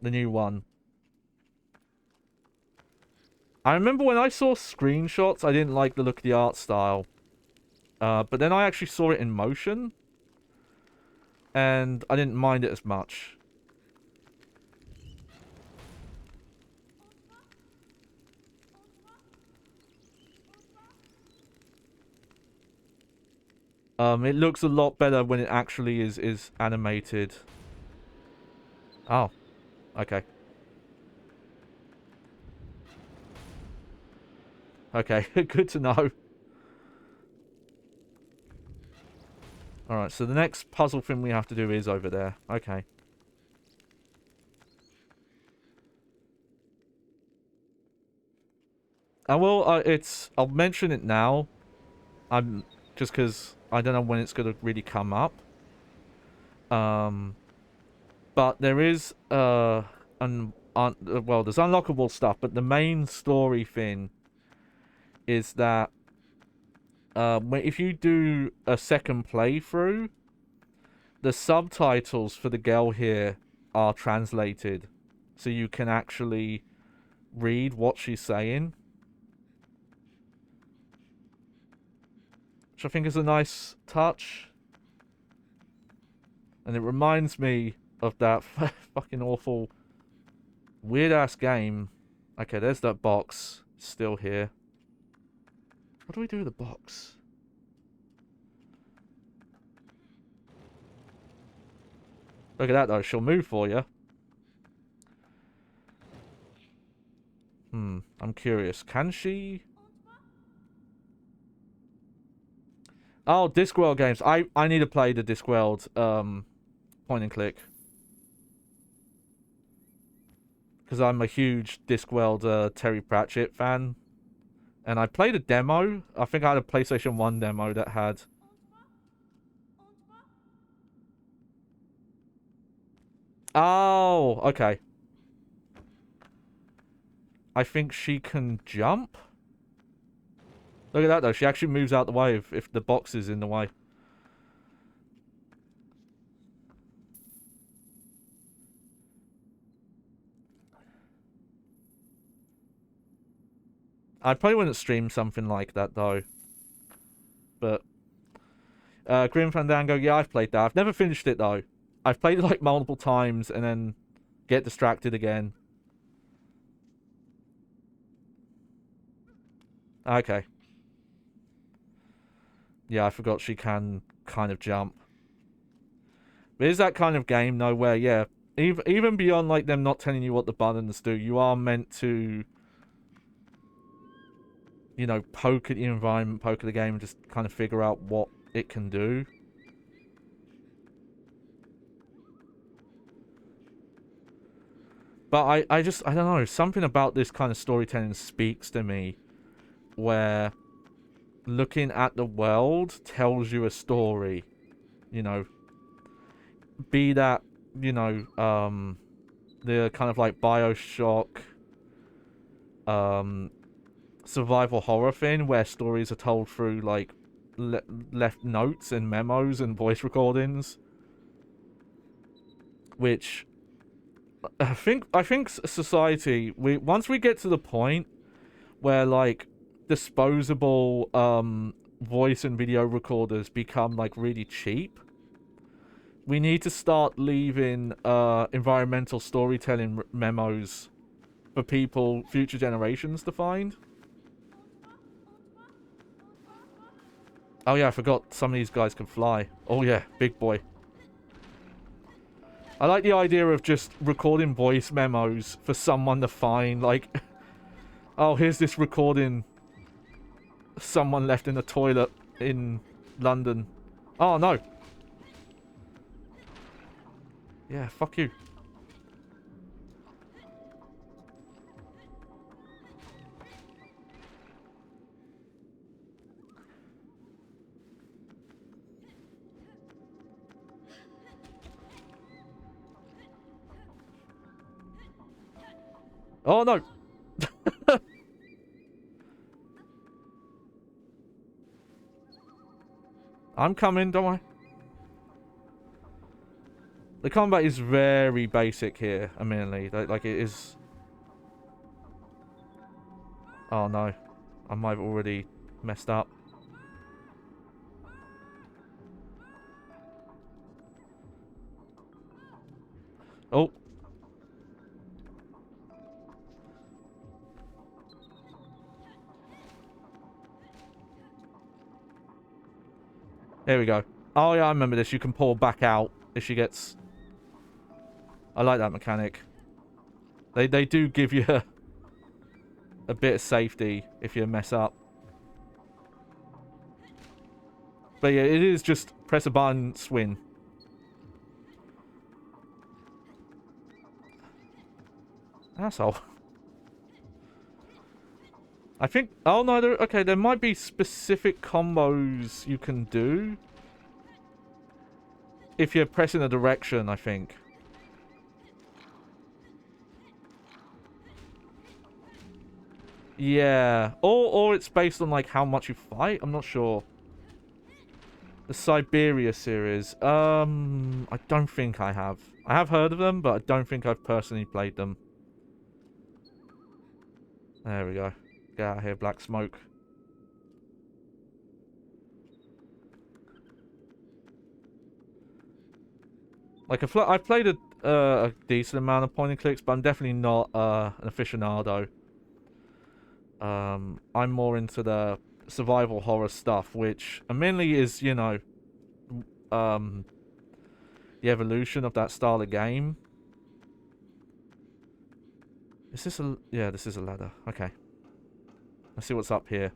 the new one. I remember when I saw screenshots, I didn't like the look of the art style. But then I actually saw it in motion, and I didn't mind it as much. It looks a lot better when it actually is animated. Oh, okay. Okay, good to know. Alright, so the next puzzle thing we have to do is over there. Okay. And well, I'll mention it now. Just because I don't know when it's going to really come up. But there is, well, there's unlockable stuff, but the main story thing is that if you do a second playthrough, the subtitles for the girl here are translated, so you can actually read what she's saying, which I think is a nice touch. And it reminds me of that fucking awful, weird-ass game. Okay, there's that box. Still here. What do we do with the box? Look at that, though. She'll move for you. I'm curious. Can she? Oh, Discworld games. I need to play the Discworld point and click. Because I'm a huge Discworld Terry Pratchett fan. And I played a demo. I think I had a PlayStation 1 demo that had... Oh, okay. I think she can jump? Look at that, though. She actually moves out the way if the box is in the way. I probably wouldn't stream something like that, though. But... Grim Fandango, yeah, I've played that. I've never finished it, though. I've played it, like, multiple times and then get distracted again. Okay. Yeah, I forgot she can kind of jump. But it's that kind of game, though, where, yeah, even beyond, like, them not telling you what the buttons do, you are meant to, you know, poke at the environment, poke at the game, and just kind of figure out what it can do. But I don't know, something about this kind of storytelling speaks to me, where looking at the world tells you a story, you know. Be that, you know, the kind of like BioShock, survival horror thing, where stories are told through, like, left notes and memos and voice recordings. Which, I think society, once we get to the point where, like, disposable, voice and video recorders become, like, really cheap, we need to start leaving environmental storytelling memos for future generations to find. Oh yeah, I forgot some of these guys can fly. Oh yeah, big boy. I like the idea of just recording voice memos for someone to find, like, oh, here's this recording someone left in the toilet in London. Oh, no. Yeah, fuck you. Oh, no. I'm coming, don't worry. The combat is very basic here, admittedly. Like, it is... Oh, no. I might have already messed up. Oh. There we go. Oh, yeah, I remember this. You can pull back out if she gets... I like that mechanic. They do give you a bit of safety if you mess up. But yeah, it is just press a button, swing. Asshole. I think... Oh, no, okay, there might be specific combos you can do. If you're pressing a direction, I think. Yeah. Or it's based on, like, how much you fight? I'm not sure. The Siberia series. I don't think I have. I have heard of them, but I don't think I've personally played them. There we go. Get out of here, black smoke. Like, I've played a decent amount of point and clicks, but I'm definitely not an aficionado. I'm more into the survival horror stuff, which mainly is, you know, the evolution of that style of game. Is this a... Yeah, this is a ladder. Okay. Let's see what's up here.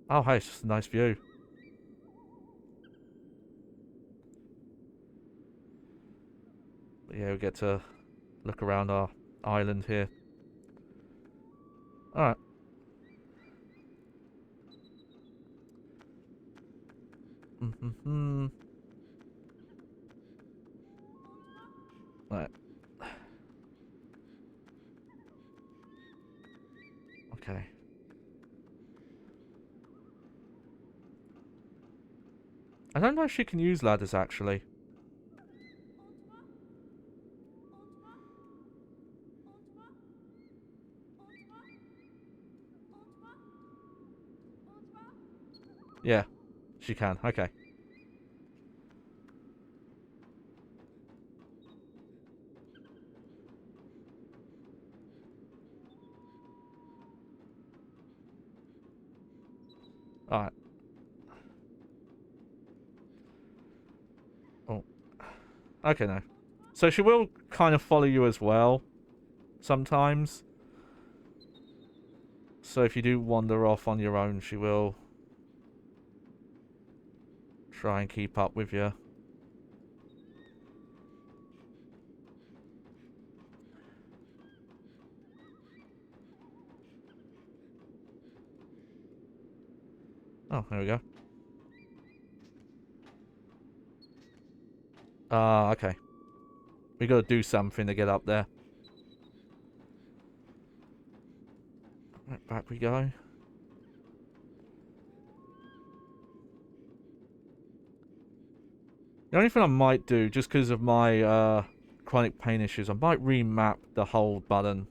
Oh, hey, it's just a nice view. But yeah, we get to look around our island here. Alright. Right. Okay. I don't know if she can use ladders, actually. Yeah, she can. Okay. Alright. Oh. Okay, no. So she will kind of follow you as well. Sometimes. So if you do wander off on your own, she will try and keep up with you. Oh, there we go. Okay. We gotta do something to get up there. Right, back we go. The only thing I might do, just because of my chronic pain issues, I might remap the hold button.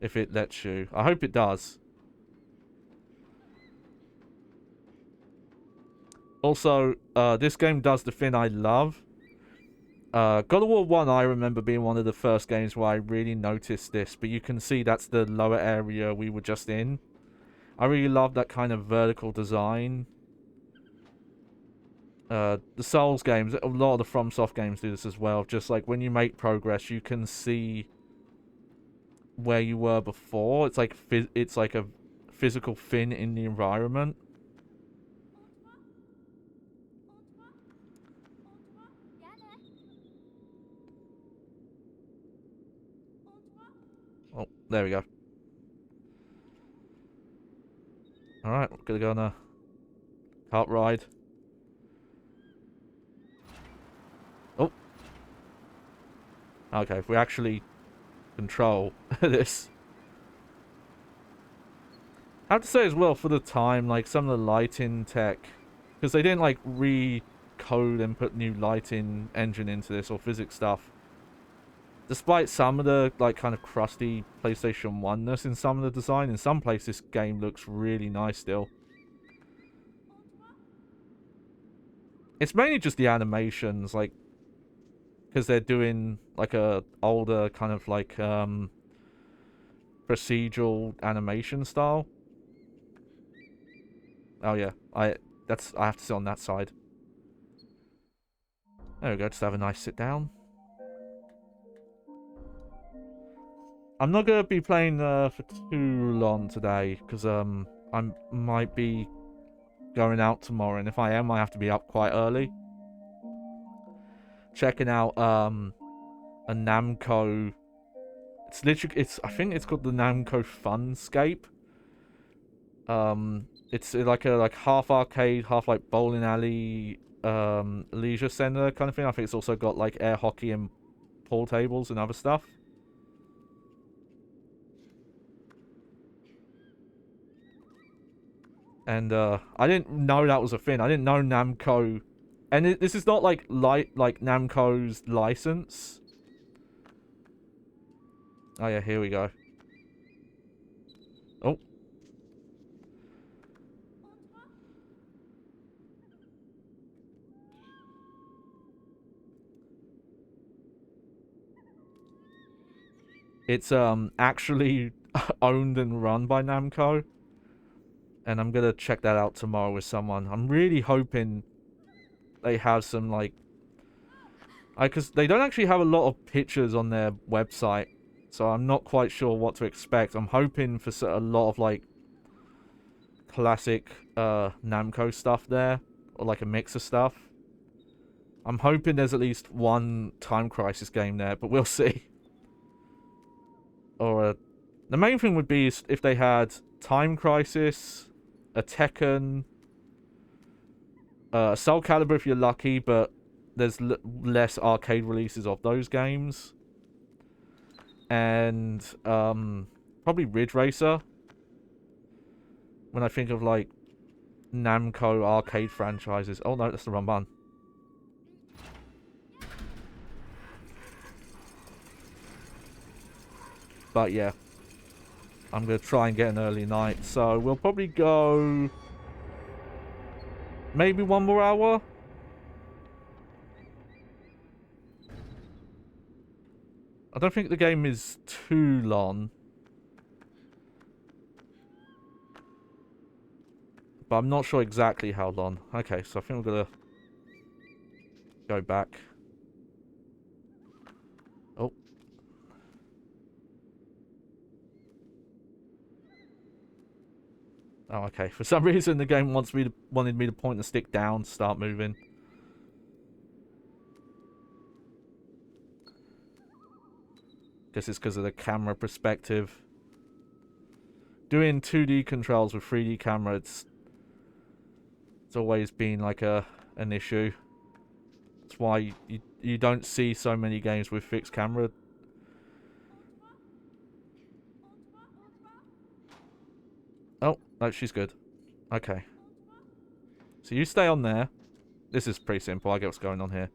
If it lets you. I hope it does. Also, this game does the thing I love. God of War 1, I remember being one of the first games where I really noticed this, but you can see that's the lower area we were just in. I really love that kind of vertical design. The Souls games, a lot of the FromSoft games do this as well. Just like when you make progress, you can see where you were before. It's like a physical fin in the environment. Oh, there we go. Alright, we're gonna go on a cart ride. Oh. Okay, if we actually control this. I have to say as well, for the time, like, some of the lighting tech, because they didn't, like, recode and put new lighting engine into this, or physics stuff. Despite some of the, like, kind of crusty PlayStation 1-ness in some of the design, in some places this game looks really nice still. It's mainly just the animations, like, because they're doing, like, a older kind of, like, procedural animation style. Oh yeah, I have to sit on that side. There we go, just have a nice sit down. I'm not gonna be playing for too long today, because I might be going out tomorrow, and if I am, I have to be up quite early. Checking out a Namco. It's literally, I think it's called the Namco Funscape. It's like a half arcade, half like bowling alley, leisure center kind of thing. I think it's also got like air hockey and pool tables and other stuff. And I didn't know that was a thing. I didn't know Namco, and this is not like Namco's license. Oh yeah, here we go. Oh. It's actually owned and run by Namco. And I'm gonna check that out tomorrow with someone. I'm really hoping they have some, like... because they don't actually have a lot of pictures on their website. So I'm not quite sure what to expect. I'm hoping for a lot of, like, classic Namco stuff there. Or, like, a mix of stuff. I'm hoping there's at least one Time Crisis game there, but we'll see. Or, the main thing would be if they had Time Crisis... a Tekken, Soul Calibur if you're lucky, but there's less arcade releases of those games. And probably Ridge Racer. When I think of like Namco arcade franchises. Oh no, that's the wrong button. But yeah. I'm going to try and get an early night. So we'll probably go... maybe one more hour? I don't think the game is too long. But I'm not sure exactly how long. Okay, so I think we're going to go back. Oh. Oh, okay. For some reason, the game wanted me to point the stick down to start moving. Guess it's because of the camera perspective. Doing 2D controls with 3D camera, it's always been like an issue. That's why you don't see so many games with fixed camera. Oh, no, she's good. Okay. So you stay on there. This is pretty simple. I get what's going on here.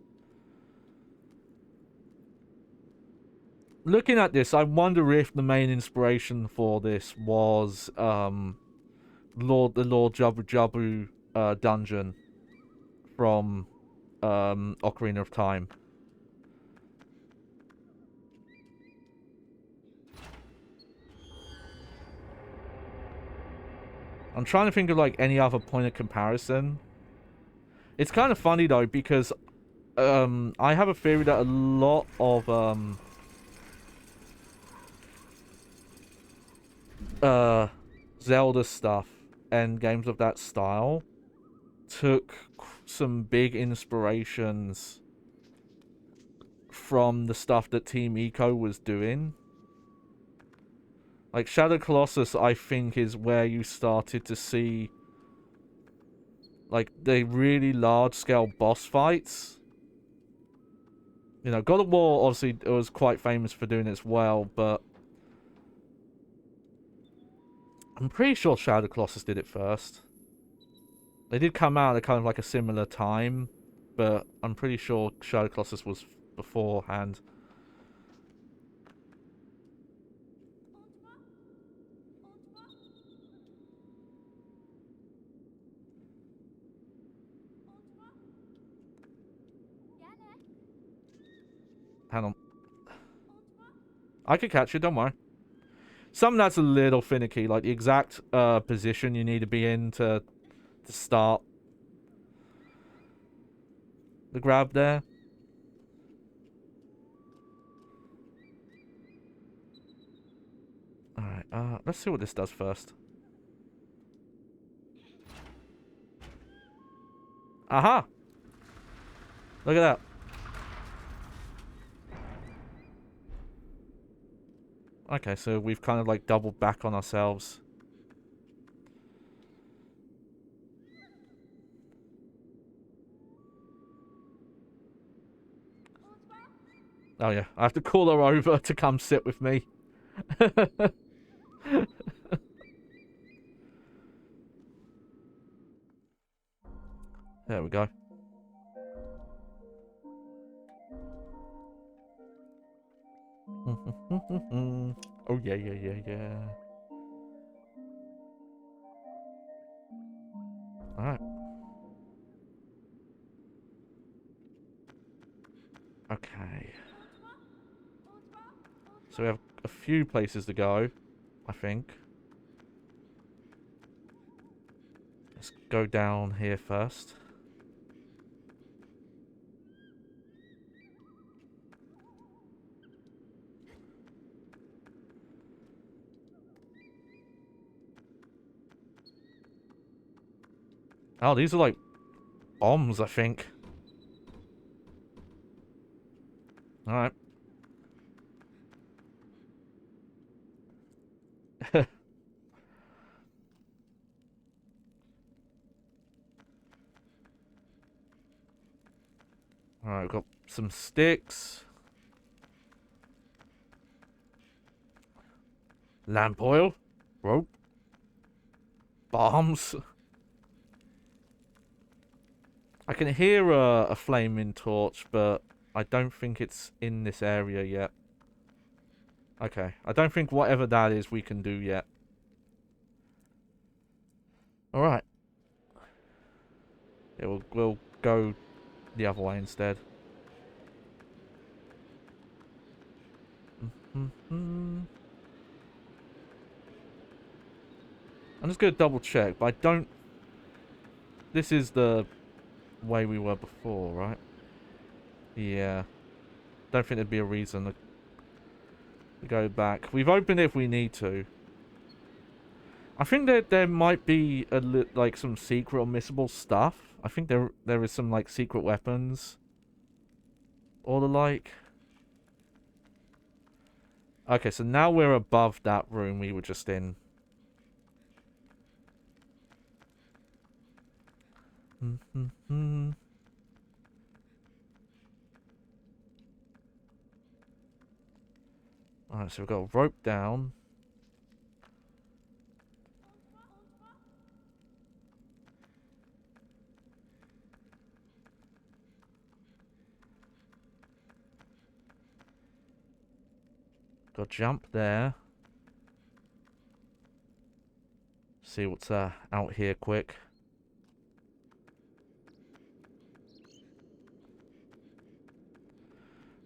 Looking at this, I wonder if the main inspiration for this was the Lord Jabu Jabu dungeon from Ocarina of Time. I'm trying to think of like any other point of comparison. It's kind of funny though, because I have a theory that a lot of Zelda stuff and games of that style took some big inspirations from the stuff that Team Eco was doing. Like Shadow Colossus, I think, is where you started to see like the really large-scale boss fights. You know, God of War obviously was quite famous for doing it as well, but I'm pretty sure Shadow Colossus did it first. They did come out at kind of like a similar time, but I'm pretty sure Shadow Colossus was beforehand. Hang on. I could catch you, don't worry. Something that's a little finicky, like the exact position you need to be in to start the grab there. Alright, let's see what this does first. Aha! Look at that. Okay, so we've kind of like doubled back on ourselves. Oh yeah, I have to call her over to come sit with me. There we go. Oh yeah, yeah, yeah, yeah. Alright. Okay. So we have a few places to go, I think. Let's go down here first. Oh, these are like bombs, I think. Alright. Alright, we've got some sticks. Lamp oil. Rope. Bombs. I can hear a flaming torch, but I don't think it's in this area yet. Okay, I don't think whatever that is we can do yet. Alright. Yeah, we'll go the other way instead. I'm just going to double check, but I don't... This is the way we were before, right? Yeah. Don't think there'd be a reason to go back. We've opened it if we need to. I think that there might be like some secret or missable stuff. I think there is some like secret weapons or the like. Okay, so now we're above that room we were just in. Alright, so we've got a rope down. Got to jump there. See what's out here quick.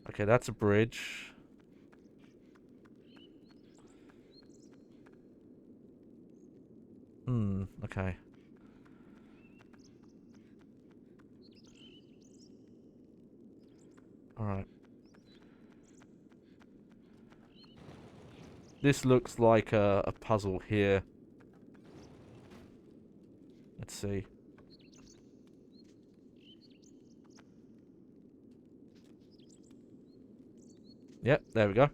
Okay, that's a bridge. Okay. This looks like a puzzle here. Let's see. Yep, there we go.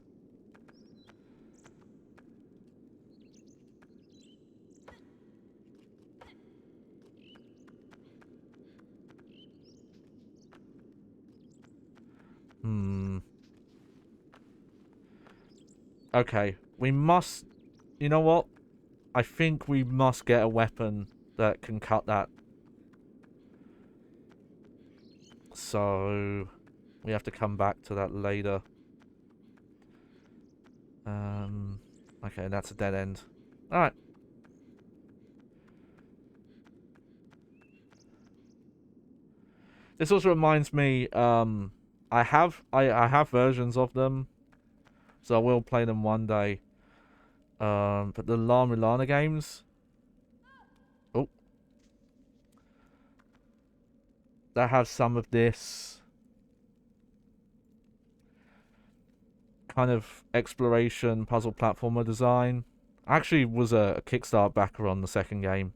Okay, we must... You know what? I think we must get a weapon that can cut that. So... we have to come back to that later. Okay, that's a dead end. Alright. This also reminds me, I have versions of them, so I will play them one day. But the La Mulana games, oh, that have some of this kind of exploration puzzle platformer design. I actually was a Kickstarter backer on the second game,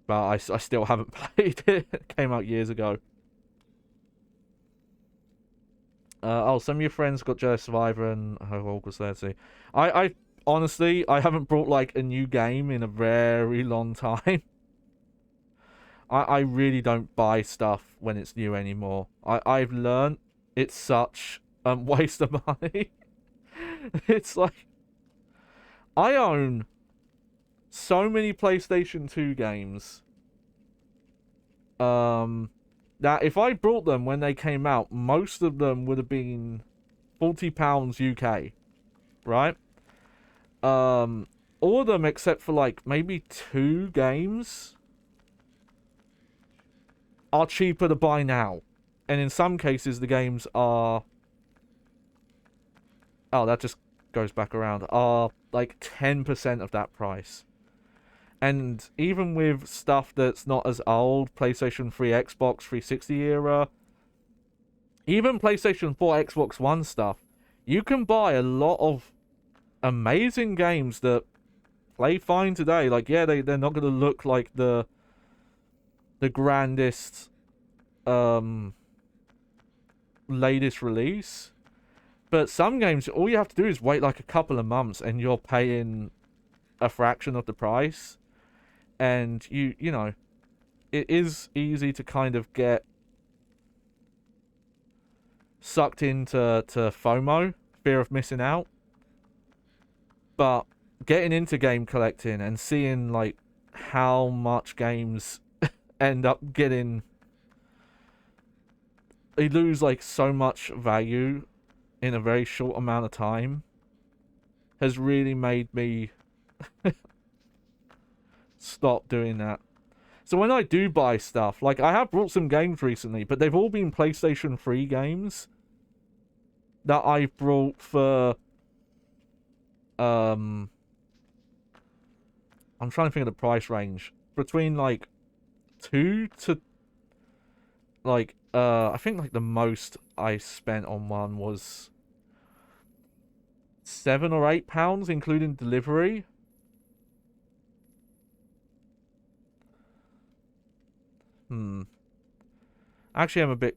but I still haven't played it. It came out years ago. Oh, some of your friends got Jedi Survivor and Hogwarts Legacy. I honestly, I haven't brought like a new game in a very long time. I really don't buy stuff when it's new anymore. I've learned it's such a waste of money. It's like, I own so many PlayStation 2 games. That if I brought them when they came out, most of them would have been £40 UK, right? All of them except for like maybe 2 games are cheaper to buy now. And in some cases the games are... Oh, that just goes back around. Are like 10% of that price. And even with stuff that's not as old, PlayStation 3, Xbox 360 era, even PlayStation 4, Xbox One stuff, you can buy a lot of amazing games that play fine today. Like, yeah, they're not going to look like the grandest, latest release. But some games, all you have to do is wait like a couple of months and you're paying a fraction of the price. And you know, it is easy to kind of get sucked into FOMO, fear of missing out. But getting into game collecting and seeing like how much games end up getting, they lose like so much value in a very short amount of time, has really made me stop doing that. So when I do buy stuff, like I have brought some games recently, but they've all been PlayStation 3 games that I've brought for, I'm trying to think of the price range. Between like 2 to like, I think like the most I spent on one was £7 or £8, including delivery. Actually, I'm a bit...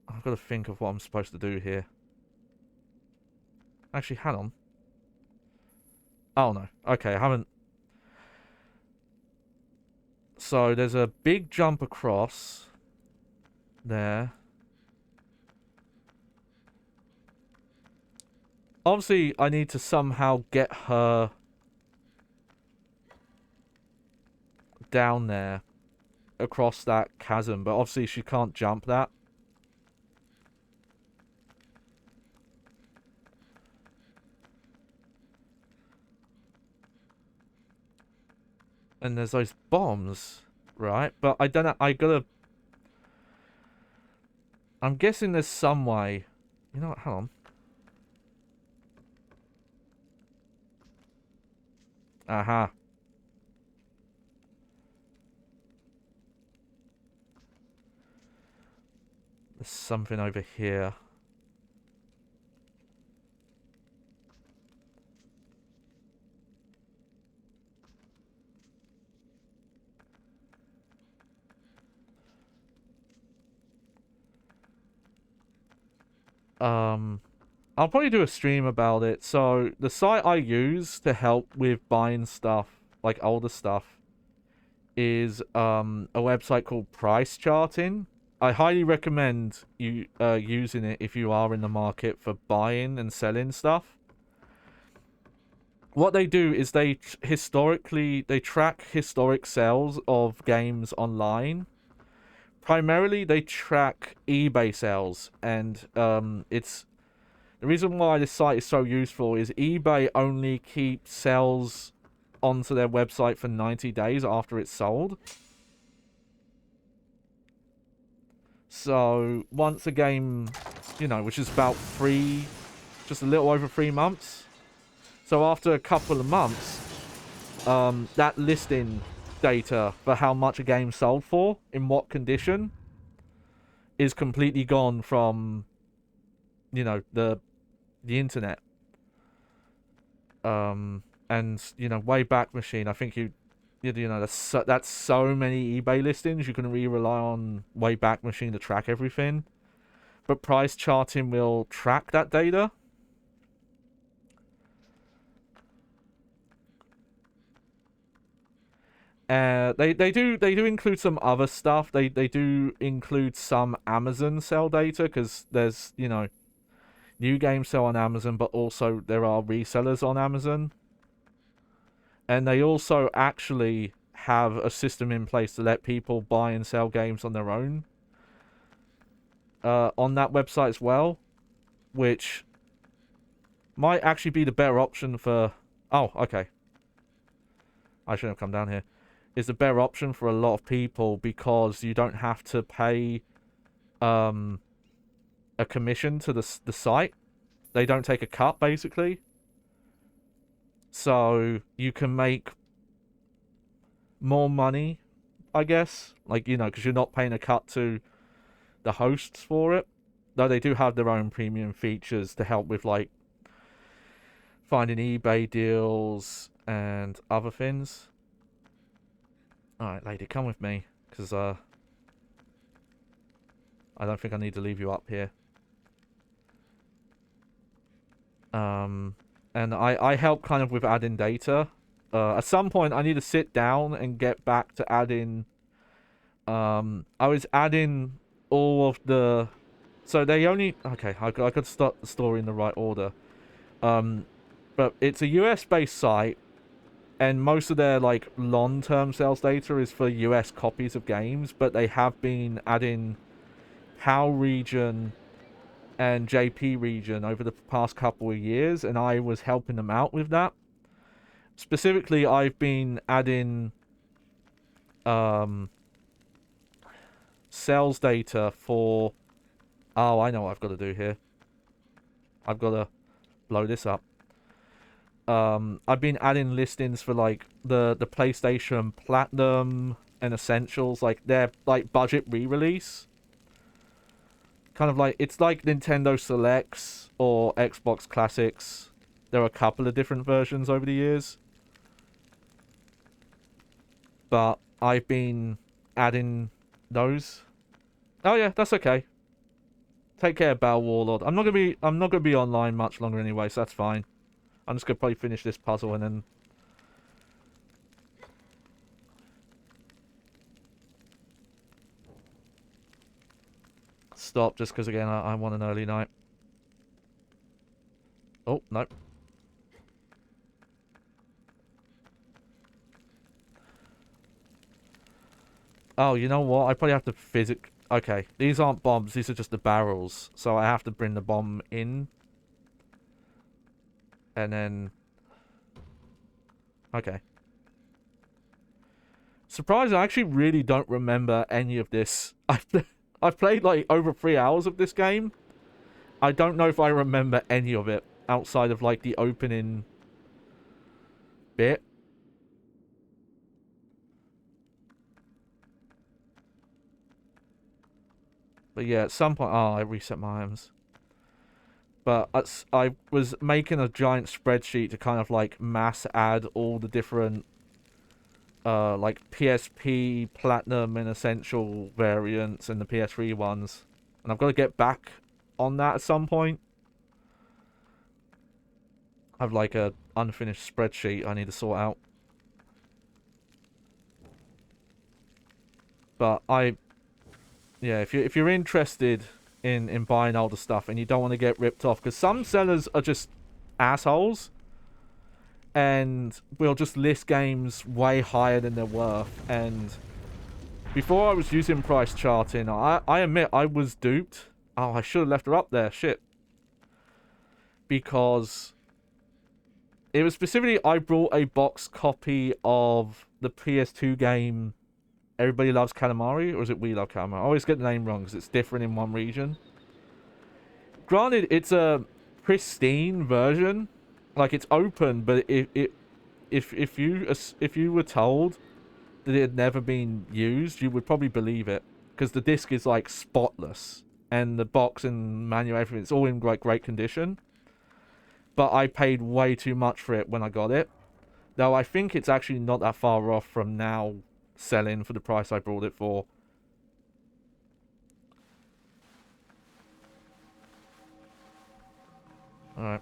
I've got to think of what I'm supposed to do here. Actually, hang on. Oh, no. Okay, I haven't... So, there's a big jump across there. Obviously, I need to somehow get her down there across that chasm, but obviously she can't jump that. And there's those bombs, right? But I don't know, I gotta... I'm guessing there's some way... You know what, hang on. Aha. There's something over here. I'll probably do a stream about it. So the site I use to help with buying stuff, like older stuff, is a website called Price Charting. I highly recommend you using it if you are in the market for buying and selling stuff. What they do is they track historic sales of games online. Primarily, they track eBay sales, and it's the reason why this site is so useful is eBay only keeps sales onto their website for 90 days after it's sold. So once a game, which is about just a little over 3 months. So after a couple of months, that listing data for how much a game sold for, in what condition, is completely gone from, the internet. And, Wayback Machine, I think that's so many eBay listings, you can really rely on Wayback Machine to track everything. But Price Charting will track that data. They do include some other stuff. They do include some Amazon sell data, because there's, new games sell on Amazon, but also there are resellers on Amazon. And they also actually have a system in place to let people buy and sell games on their own on that website as well, which might actually be the better option for... Oh, okay. I shouldn't have come down here. Is the better option for a lot of people, because you don't have to pay a commission to the site. They don't take a cut, basically. So you can make more money, I guess. Like, because you're not paying a cut to the hosts for it. Though they do have their own premium features to help with, like, finding eBay deals and other things. Alright, lady, come with me. Because, I don't think I need to leave you up here. And I help kind of with adding data. At some point, I need to sit down and get back to adding... I was adding all of the... So they only... Okay, I could start the story in the right order. But it's a US-based site, and most of their, like, long-term sales data is for US copies of games, but they have been adding PAL region and JP region over the past couple of years, and I was helping them out with that. Specifically, I've been adding sales data for... Oh, I know what I've got to do here. I've got to blow this up. I've been adding listings for, like, the PlayStation Platinum and Essentials, like, their, like, budget re-release. Kind of like, it's like Nintendo Selects or Xbox Classics. There are a couple of different versions over the years. But I've been adding those. Oh yeah, that's okay. Take care, Battle Warlord. I'm not gonna be online much longer anyway, so that's fine. I'm just gonna probably finish this puzzle and then... Stop, just because, again, I want an early night. Oh, no. Oh, you know what? I probably have to Okay, these aren't bombs, these are just the barrels. So I have to bring the bomb in. And then... Okay. Surprised, I actually really don't remember any of this. I've played, like, over 3 hours of this game. I don't know if I remember any of it outside of, like, the opening bit. But yeah, at some point... Oh, I reset my items. But I was making a giant spreadsheet to kind of, like, mass add all the different... like PSP, Platinum, and Essential variants and the PS3 ones. And I've got to get back on that at some point. I have like a unfinished spreadsheet I need to sort out. But yeah, if you're interested in buying older stuff and you don't want to get ripped off, because some sellers are just assholes and will just list games way higher than they're worth. And before I was using price charting, I admit I was duped. Oh, I should have left her up there. Shit. Because it was specifically, I brought a box copy of the PS2 game Everybody Loves Katamari, or is it We Love Katamari? I always get the name wrong because it's different in one region. Granted, it's a pristine version. Like, it's open, but if you were told that it had never been used, you would probably believe it. Because the disc is, like, spotless. And the box and manual, everything, it's all in, like, great condition. But I paid way too much for it when I got it. Though I think it's actually not that far off from now selling for the price I bought it for. Alright.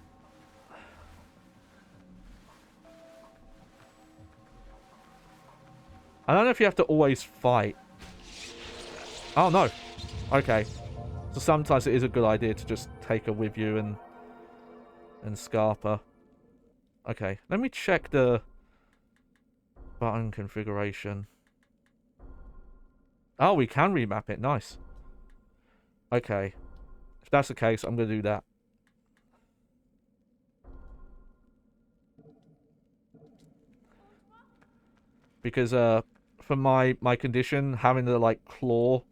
I don't know if you have to always fight. Oh, no. Okay. So sometimes it is a good idea to just take her with you and scarp her. Okay. Let me check the button configuration. Oh, we can remap it. Nice. Okay. If that's the case, I'm going to do that. Because, for my condition, having to, like, claw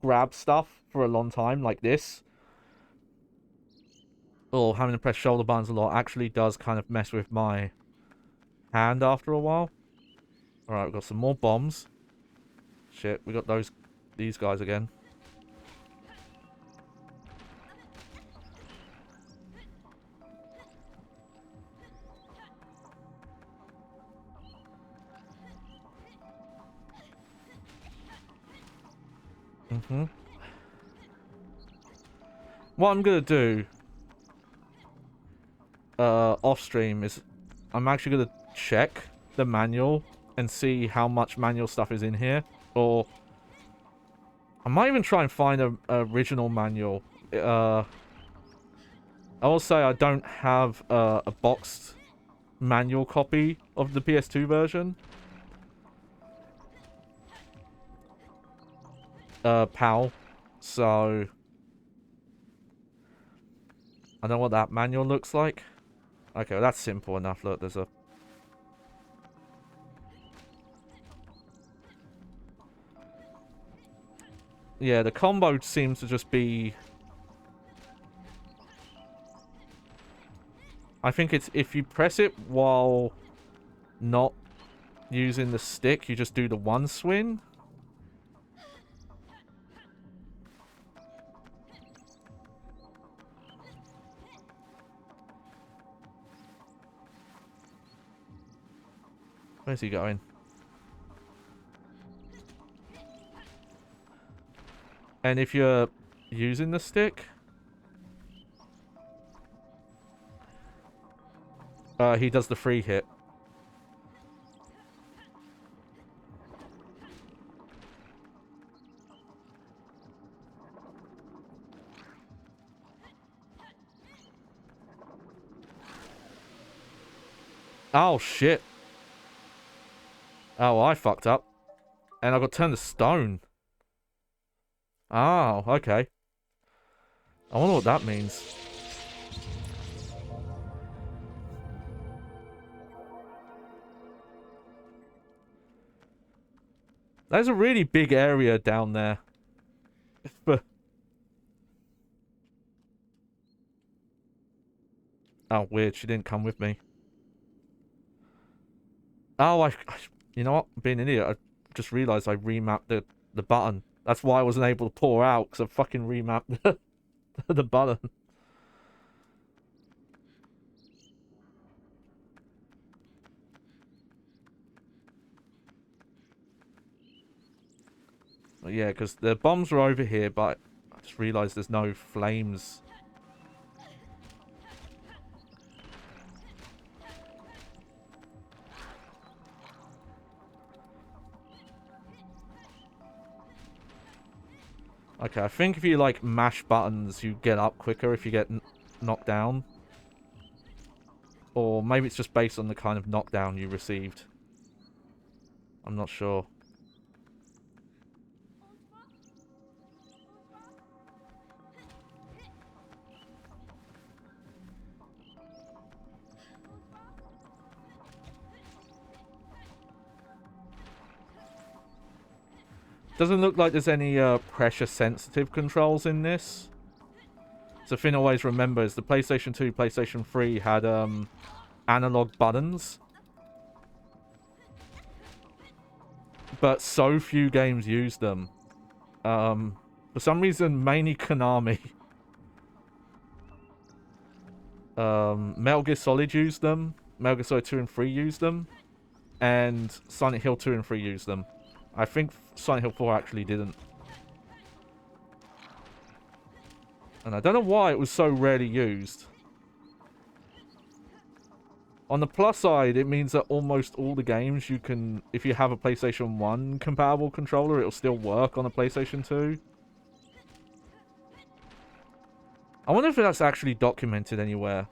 grab stuff for a long time, like this, or having to press shoulder buttons a lot, actually does kind of mess with my hand after a while. Alright, we've got some more bombs. Shit, we got these guys again. What I'm gonna do off stream is I'm actually gonna check the manual and see how much manual stuff is in here, or I might even try and find a original manual. I will say I don't have a boxed manual copy of the PS2 version. PAL. So I don't know what that manual looks like. Okay, well, that's simple enough. Look, there's a... Yeah, the combo seems to just be... I think it's if you press it while not using the stick, you just do the one swing. Where's he going? And if you're using the stick, he does the free hit. Oh, shit. Oh, I fucked up. And I got turned to stone. Oh, okay. I wonder what that means. There's a really big area down there. Oh, weird. She didn't come with me. Oh, you know what? Being an idiot, I just realised I remapped the button. That's why I wasn't able to pour out, because I fucking remapped the button. Yeah, because the bombs are over here, but I just realised there's no flames Okay, I think if you, like, mash buttons, you get up quicker if you get knocked down. Or maybe it's just based on the kind of knockdown you received. I'm not sure. Doesn't look like there's any pressure-sensitive controls in this. So the thing I always remember is the PlayStation 2, PlayStation 3 had analog buttons. But so few games used them. For some reason, mainly Konami. Metal Gear Solid used them. Metal Gear Solid 2 and 3 used them. And Silent Hill 2 and 3 used them. I think Silent Hill 4 actually didn't. And I don't know why it was so rarely used. On the plus side, it means that almost all the games you can... If you have a PlayStation 1 compatible controller, it'll still work on a PlayStation 2. I wonder if that's actually documented anywhere.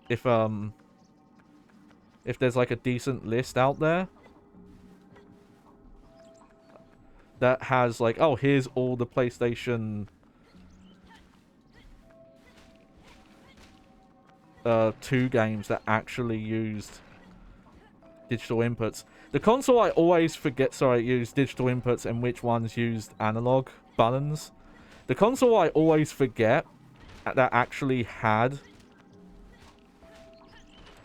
If there's like a decent list out there that has like, oh, here's all the PlayStation 2 games that actually used digital inputs. The console I always forget, sorry, used digital inputs and which ones used analog buttons. The console I always forget that actually had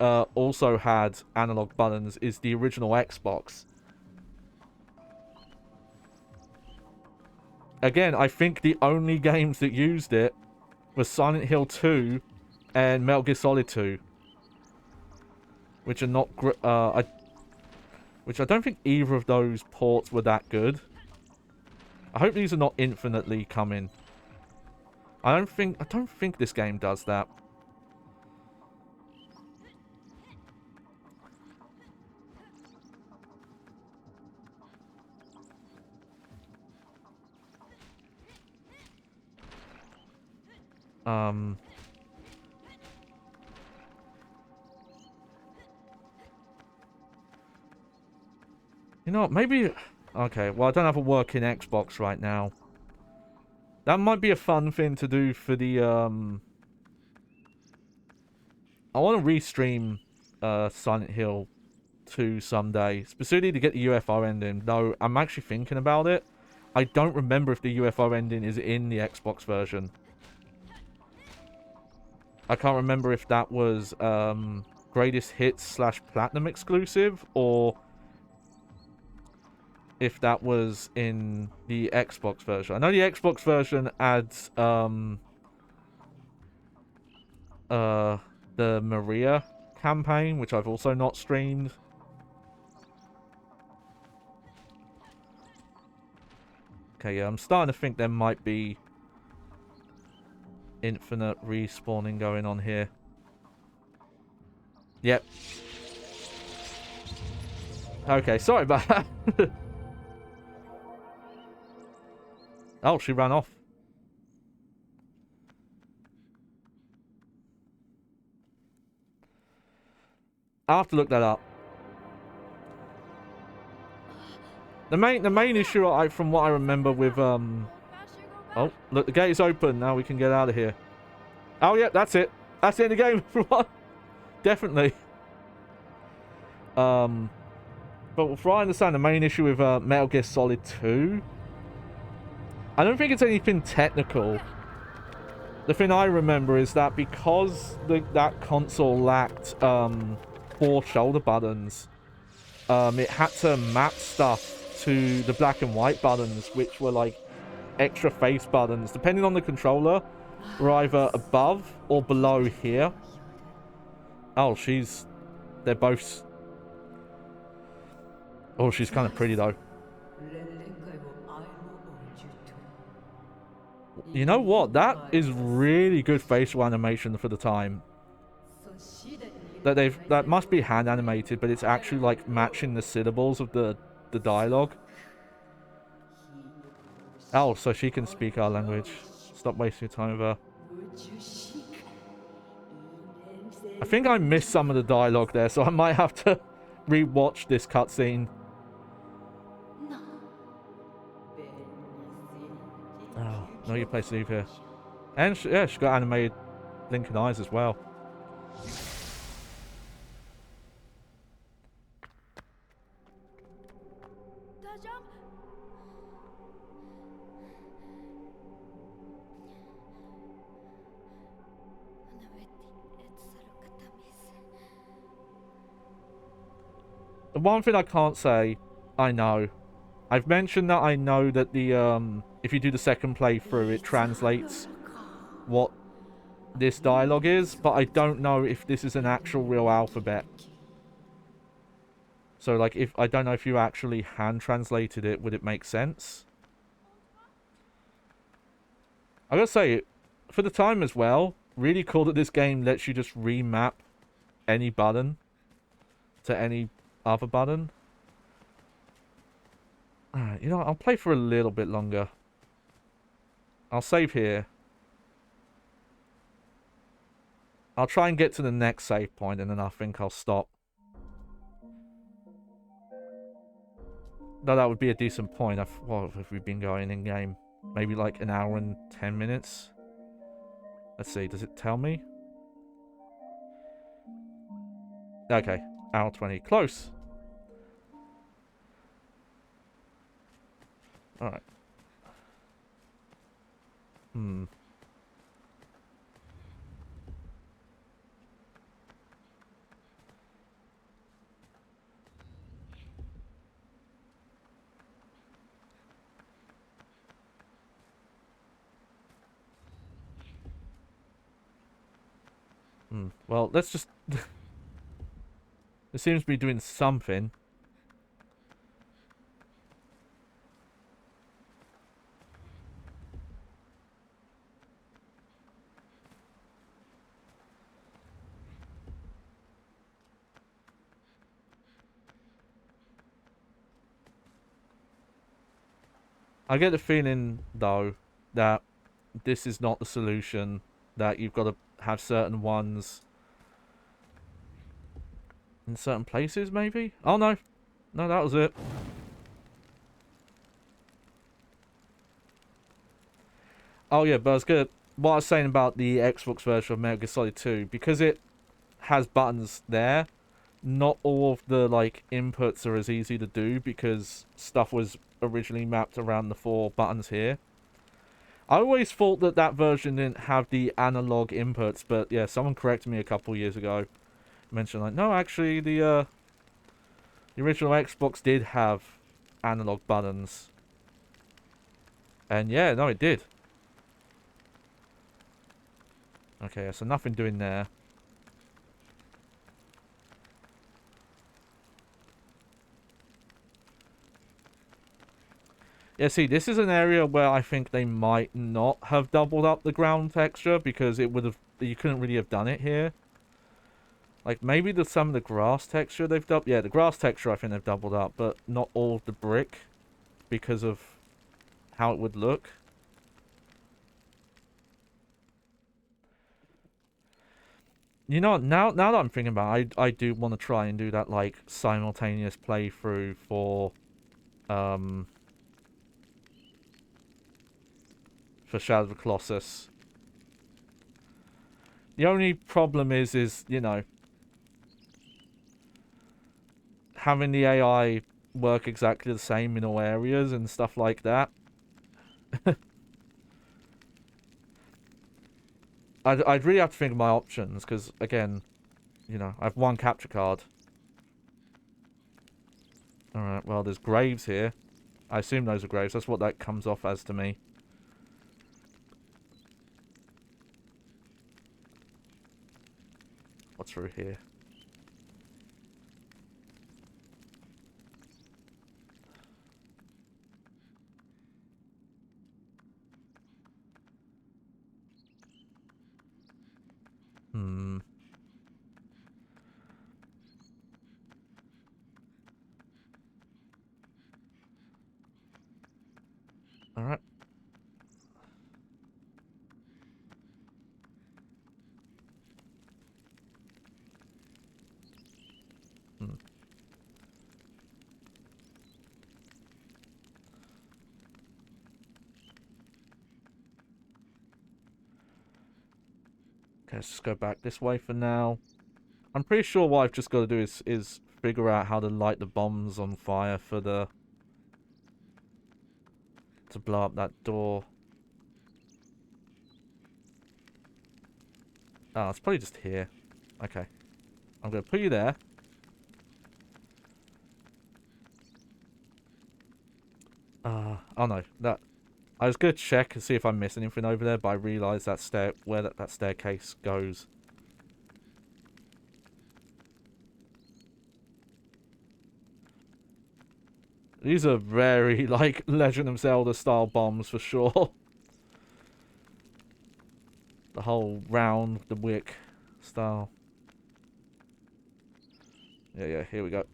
also had analog buttons is the original Xbox. Again, I think the only games that used it were Silent Hill 2 and Metal Gear Solid 2, which are not which I don't think either of those ports were that good. I hope these are not infinitely coming. I don't think this game does that. You know what, maybe... Okay, well, I don't have a working Xbox right now. That might be a fun thing to do for the, I want to restream, Silent Hill 2 someday. Specifically to get the UFO ending. No, I'm actually thinking about it. I don't remember if the UFO ending is in the Xbox version. I can't remember if that was, Greatest Hits / Platinum exclusive, or if that was in the Xbox version. I know the Xbox version adds, the Maria campaign, which I've also not streamed. Okay, yeah, I'm starting to think there might be infinite respawning going on here. Yep. Okay, sorry about that. Oh, she ran off. I'll have to look that up. The main issue, from what I remember with, oh, look, the gate is open. Now we can get out of here. Oh, yeah, that's it. That's the end of the game. Definitely. But from what I understand, the main issue with Metal Gear Solid 2, I don't think it's anything technical. The thing I remember is that because that console lacked 4 shoulder buttons, it had to map stuff to the black and white buttons, which were like extra face buttons, depending on the controller, were either above or below here. Oh, they're both... Oh, she's kind of pretty though. You know what? That is really good facial animation for the time. That must be hand animated, but it's actually like matching the syllables of the dialogue. Oh, so she can speak our language. Stop wasting your time with her. I think I missed some of the dialogue there, so I might have to re-watch this cutscene. Oh, no, your place to leave here. And yeah, she got animated blinking eyes as well. The one thing I can't say, I know. I've mentioned that I know that the, if you do the second playthrough, it translates what this dialogue is, but I don't know if this is an actual real alphabet. So, like, if I don't know if you actually hand translated it, would it make sense? I gotta say, for the time as well, really cool that this game lets you just remap any button to any other button. Alright, you know what, I'll play for a little bit longer. I'll save here. I'll try and get to the next save point, and then I think I'll stop. No, that would be a decent point. What have we been going in game? Maybe like an hour and 10 minutes? Let's see, does it tell me? Okay, hour 20. Close. Alright. Well, let's just... It seems to be doing something. I get the feeling, though, that this is not the solution. That you've got to have certain ones in certain places, maybe? Oh, no. No, that was it. Oh, yeah, but I was good. What I was saying about the Xbox version of Metal Gear Solid 2, because it has buttons there, not all of the, like, inputs are as easy to do because stuff was originally mapped around the 4 buttons here. I always thought that that version didn't have the analog inputs, but yeah, someone corrected me a couple years ago. Mentioned like, no, actually, the original Xbox did have analog buttons. And yeah, no, it did. Okay, so nothing doing there. Yeah, see, this is an area where I think they might not have doubled up the ground texture because it would have, you couldn't really have done it here. Like, maybe some of the grass texture they've doubled. Yeah, the grass texture I think they've doubled up, but not all of the brick because of how it would look. You know, now that I'm thinking about it, I do want to try and do that, like, simultaneous playthrough for Shadow of the Colossus. The only problem is, you know, having the AI work exactly the same in all areas and stuff like that. I'd really have to think of my options, because, again, you know, I have 1 capture card. Alright, well, there's graves here. I assume those are graves. That's what that comes off as to me. What's through here? Alright. Hmm. Okay, let's just go back this way for now. I'm pretty sure what I've just got to do is figure out how to light the bombs on fire for the... to blow up that door. Oh, it's probably just here. Okay. I'm going to put you there. Oh no, that... I was going to check and see if I missed anything over there, but I realised that where that staircase goes. These are very, like, Legend of Zelda style bombs for sure. The whole round, the wick style. Yeah, here we go.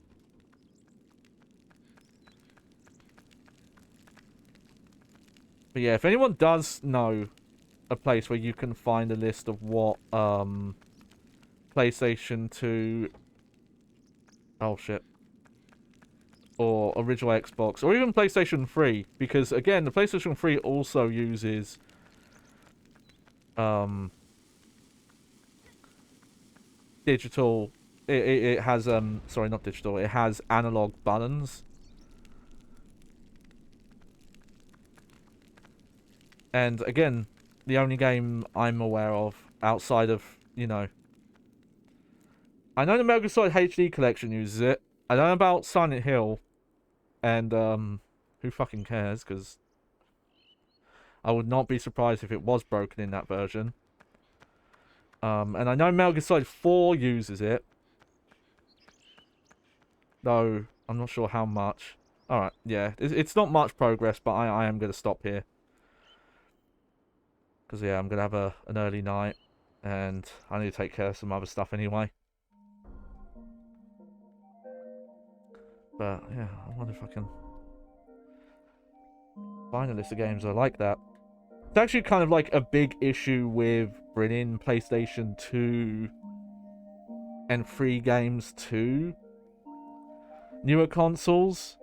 But yeah, if anyone does know a place where you can find a list of what, PlayStation 2... Oh, shit. Or original Xbox, or even PlayStation 3, because, again, the PlayStation 3 also uses, digital... It has, sorry, not digital, it has analog buttons. And again, the only game I'm aware of outside of, you know... I know the Metal Gear Solid HD collection uses it. I don't know about Silent Hill. And, who fucking cares, because I would not be surprised if it was broken in that version. And I know Metal Gear Solid 4 uses it. Though, I'm not sure how much. Alright, yeah. It's not much progress, but I am going to stop here. Because, yeah, I'm going to have an early night. And I need to take care of some other stuff anyway. But, yeah, I wonder if I can find a list of games I like that. It's actually kind of like a big issue with bringing PlayStation 2 and 3 games to newer consoles.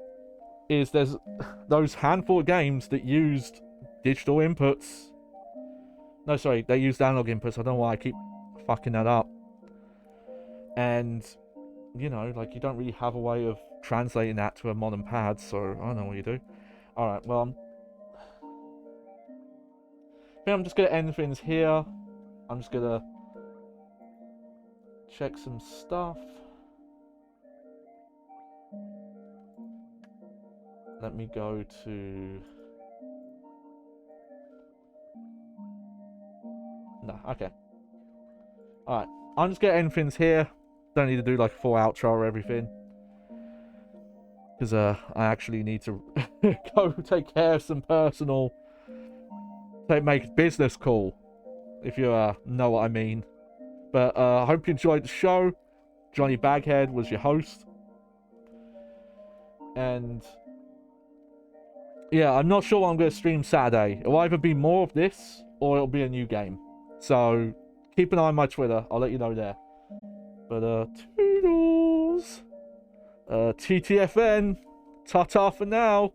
Is there's those handful of games that used digital inputs. No, sorry, they used analog inputs. I don't know why I keep fucking that up. And, you know, like, you don't really have a way of translating that to a modern pad, so I don't know what you do. Alright, well, I'm just going to end things here. I'm just going to check some stuff. Let me go to... No, okay. Alright, I'm just going to end things here. Don't need to do like a full outro or everything. Because I actually need to go take care of some personal... make a business call. If you know what I mean. But I hope you enjoyed the show. Johnny Baghead was your host. And... yeah, I'm not sure what I'm going to stream Saturday. It'll either be more of this, or it'll be a new game. So, keep an eye on my Twitter. I'll let you know there. But, toodles! TTFN! Ta-ta for now!